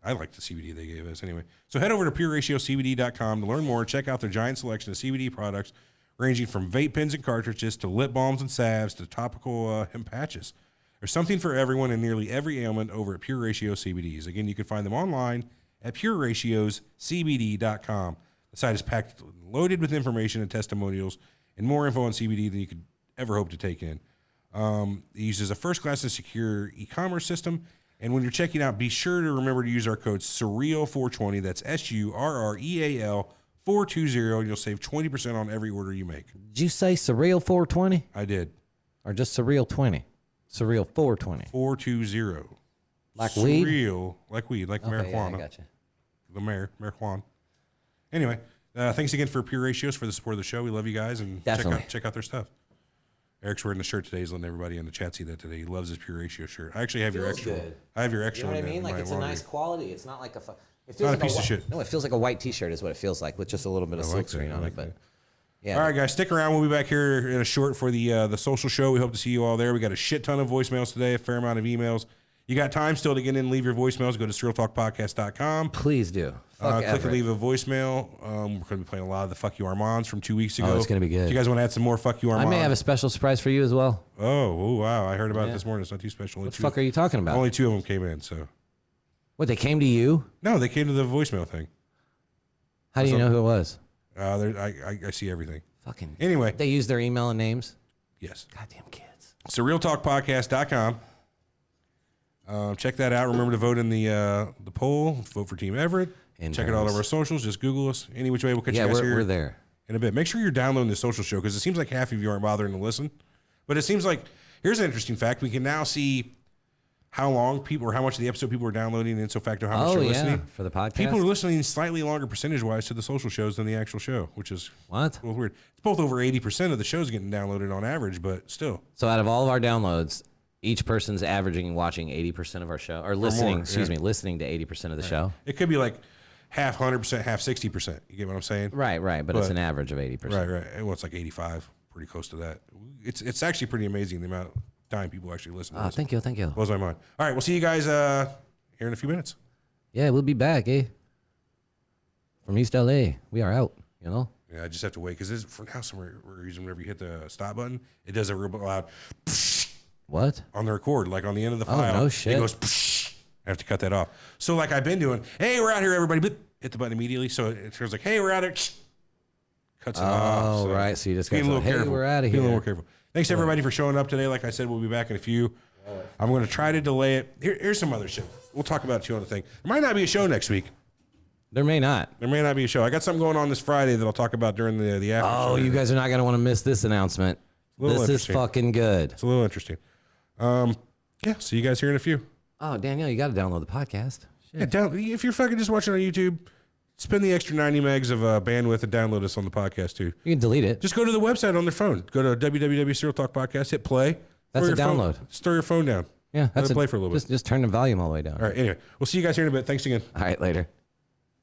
I like the CBD they gave us anyway. So head over to PureRatioCBD.com to learn more and check out their giant selection of CBD products ranging from vape pens and cartridges to lip balms and salves to topical hemp patches. There's something for everyone in nearly every ailment over at Pure Ratio CBDs. Again, you can find them online at PureRatiosCBD.com. The site is packed loaded with information and testimonials and more info on CBD than you could ever hope to take in. It uses a first-class and secure e-commerce system. And when you're checking out, be sure to remember to use our code SURREAL420. That's SURREAL 420, and you'll save 20% on every order you make. Did you say Surreal 420? I did. Or just Surreal 20? Surreal 420. 420. Like weed? Surreal, like weed, like marijuana. Yeah, I gotcha. The marijuana. Anyway, thanks again for Pure Ratios for the support of the show. We love you guys, and check out their stuff. Eric's wearing the shirt today. He's letting everybody in the chat see that today. He loves his Pure Ratio shirt. I actually have your extra. Good. I have your extra. You know what I one mean? Like, in it's my a laundry. nice quality. It's not like it feels Not like a piece of shit. No, it feels like a white T-shirt is what it feels like, with just a little bit of silk screen on it. But yeah. All right, guys, stick around. We'll be back here in a short for the social show. We hope to see you all there. We got a shit ton of voicemails today, a fair amount of emails. You got time still to get in and leave your voicemails. Go to surrealtalkpodcast.com. Please do. Click and leave a voicemail. We're going to be playing a lot of the Fuck You Armands from 2 weeks ago. Oh, it's going to be good. If you guys want to add some more Fuck You Armands? I may have a special surprise for you as well. Oh, wow. I heard about it this morning. It's not too special. What the fuck are you talking about? Only 2 of them came in, so. What, they came to you? No, they came to the voicemail thing. How do you know who it was? I see everything. Fucking. Anyway. They use their email and names? Yes. Goddamn kids. SurrealTalkPodcast.com. Check that out. Remember to vote in the poll. Vote for Team Everett. Check out all of our socials. Just Google us. Any which way, we'll catch you guys here. We're there. In a bit. Make sure you're downloading the social show, because it seems like half of you aren't bothering to listen. But it seems like, here's an interesting fact. We can now see how long people, or how much of the episode people are downloading, and so facto how much they're listening. For the podcast? People are listening slightly longer percentage-wise to the social shows than the actual show, which is What? a little weird. It's both over 80% of the shows getting downloaded on average, but still. So out of all of our downloads, Each person's averaging watching 80% of our show, or listening. more, Excuse yeah. me, listening to 80% of the show. It could be like half 100%, half 60%. You get what I'm saying? Right, but it's But- an average of 80%. Right. Well, it's like 85, pretty close to that. It's actually pretty amazing the amount of time people actually listen to Oh, this. thank you. Blows my mind. All right, we'll see you guys here in a few minutes. Yeah, we'll be back, eh? From East LA, we are out. You know. Yeah, I just have to wait because for now, some reason, whenever you hit the stop button, it does a real loud What? on the record, like on the end of the Oh, file. no shit. It goes. I have to cut that off. So, like I've been doing, hey, we're out here, everybody. Blip, hit the button immediately. So it feels like, hey, we're out here. Cuts it off. Oh, So right. So you just got being a to little hey, careful. we're out of Be a here. little more careful. Thanks everybody for showing up today. Like I said, we'll be back in a few. I'm going to try to delay it. Here's some other shit. We'll talk about it too on the thing. There might not be a show next week. There may not. There may not be a show. I got something going on this Friday that I'll talk about during the after show. Oh, you guys are not going to want to miss this announcement. little This is interesting. fucking good. It's a little interesting. Yeah, see you guys here in a few. Oh, Danielle, you got to download the podcast. Yeah, if you're fucking just watching on YouTube, spend the extra 90 megs of bandwidth and download us on the podcast too. You can delete it. Just go to the website on their phone. Go to www.Surreal Talk Podcast. Hit play. That's Throw a your phone- download. Just throw your phone down. Yeah, Let that's it play for a little bit. Just turn the volume all the way down. All right. Anyway, we'll see you guys here in a bit. Thanks again. All right, later.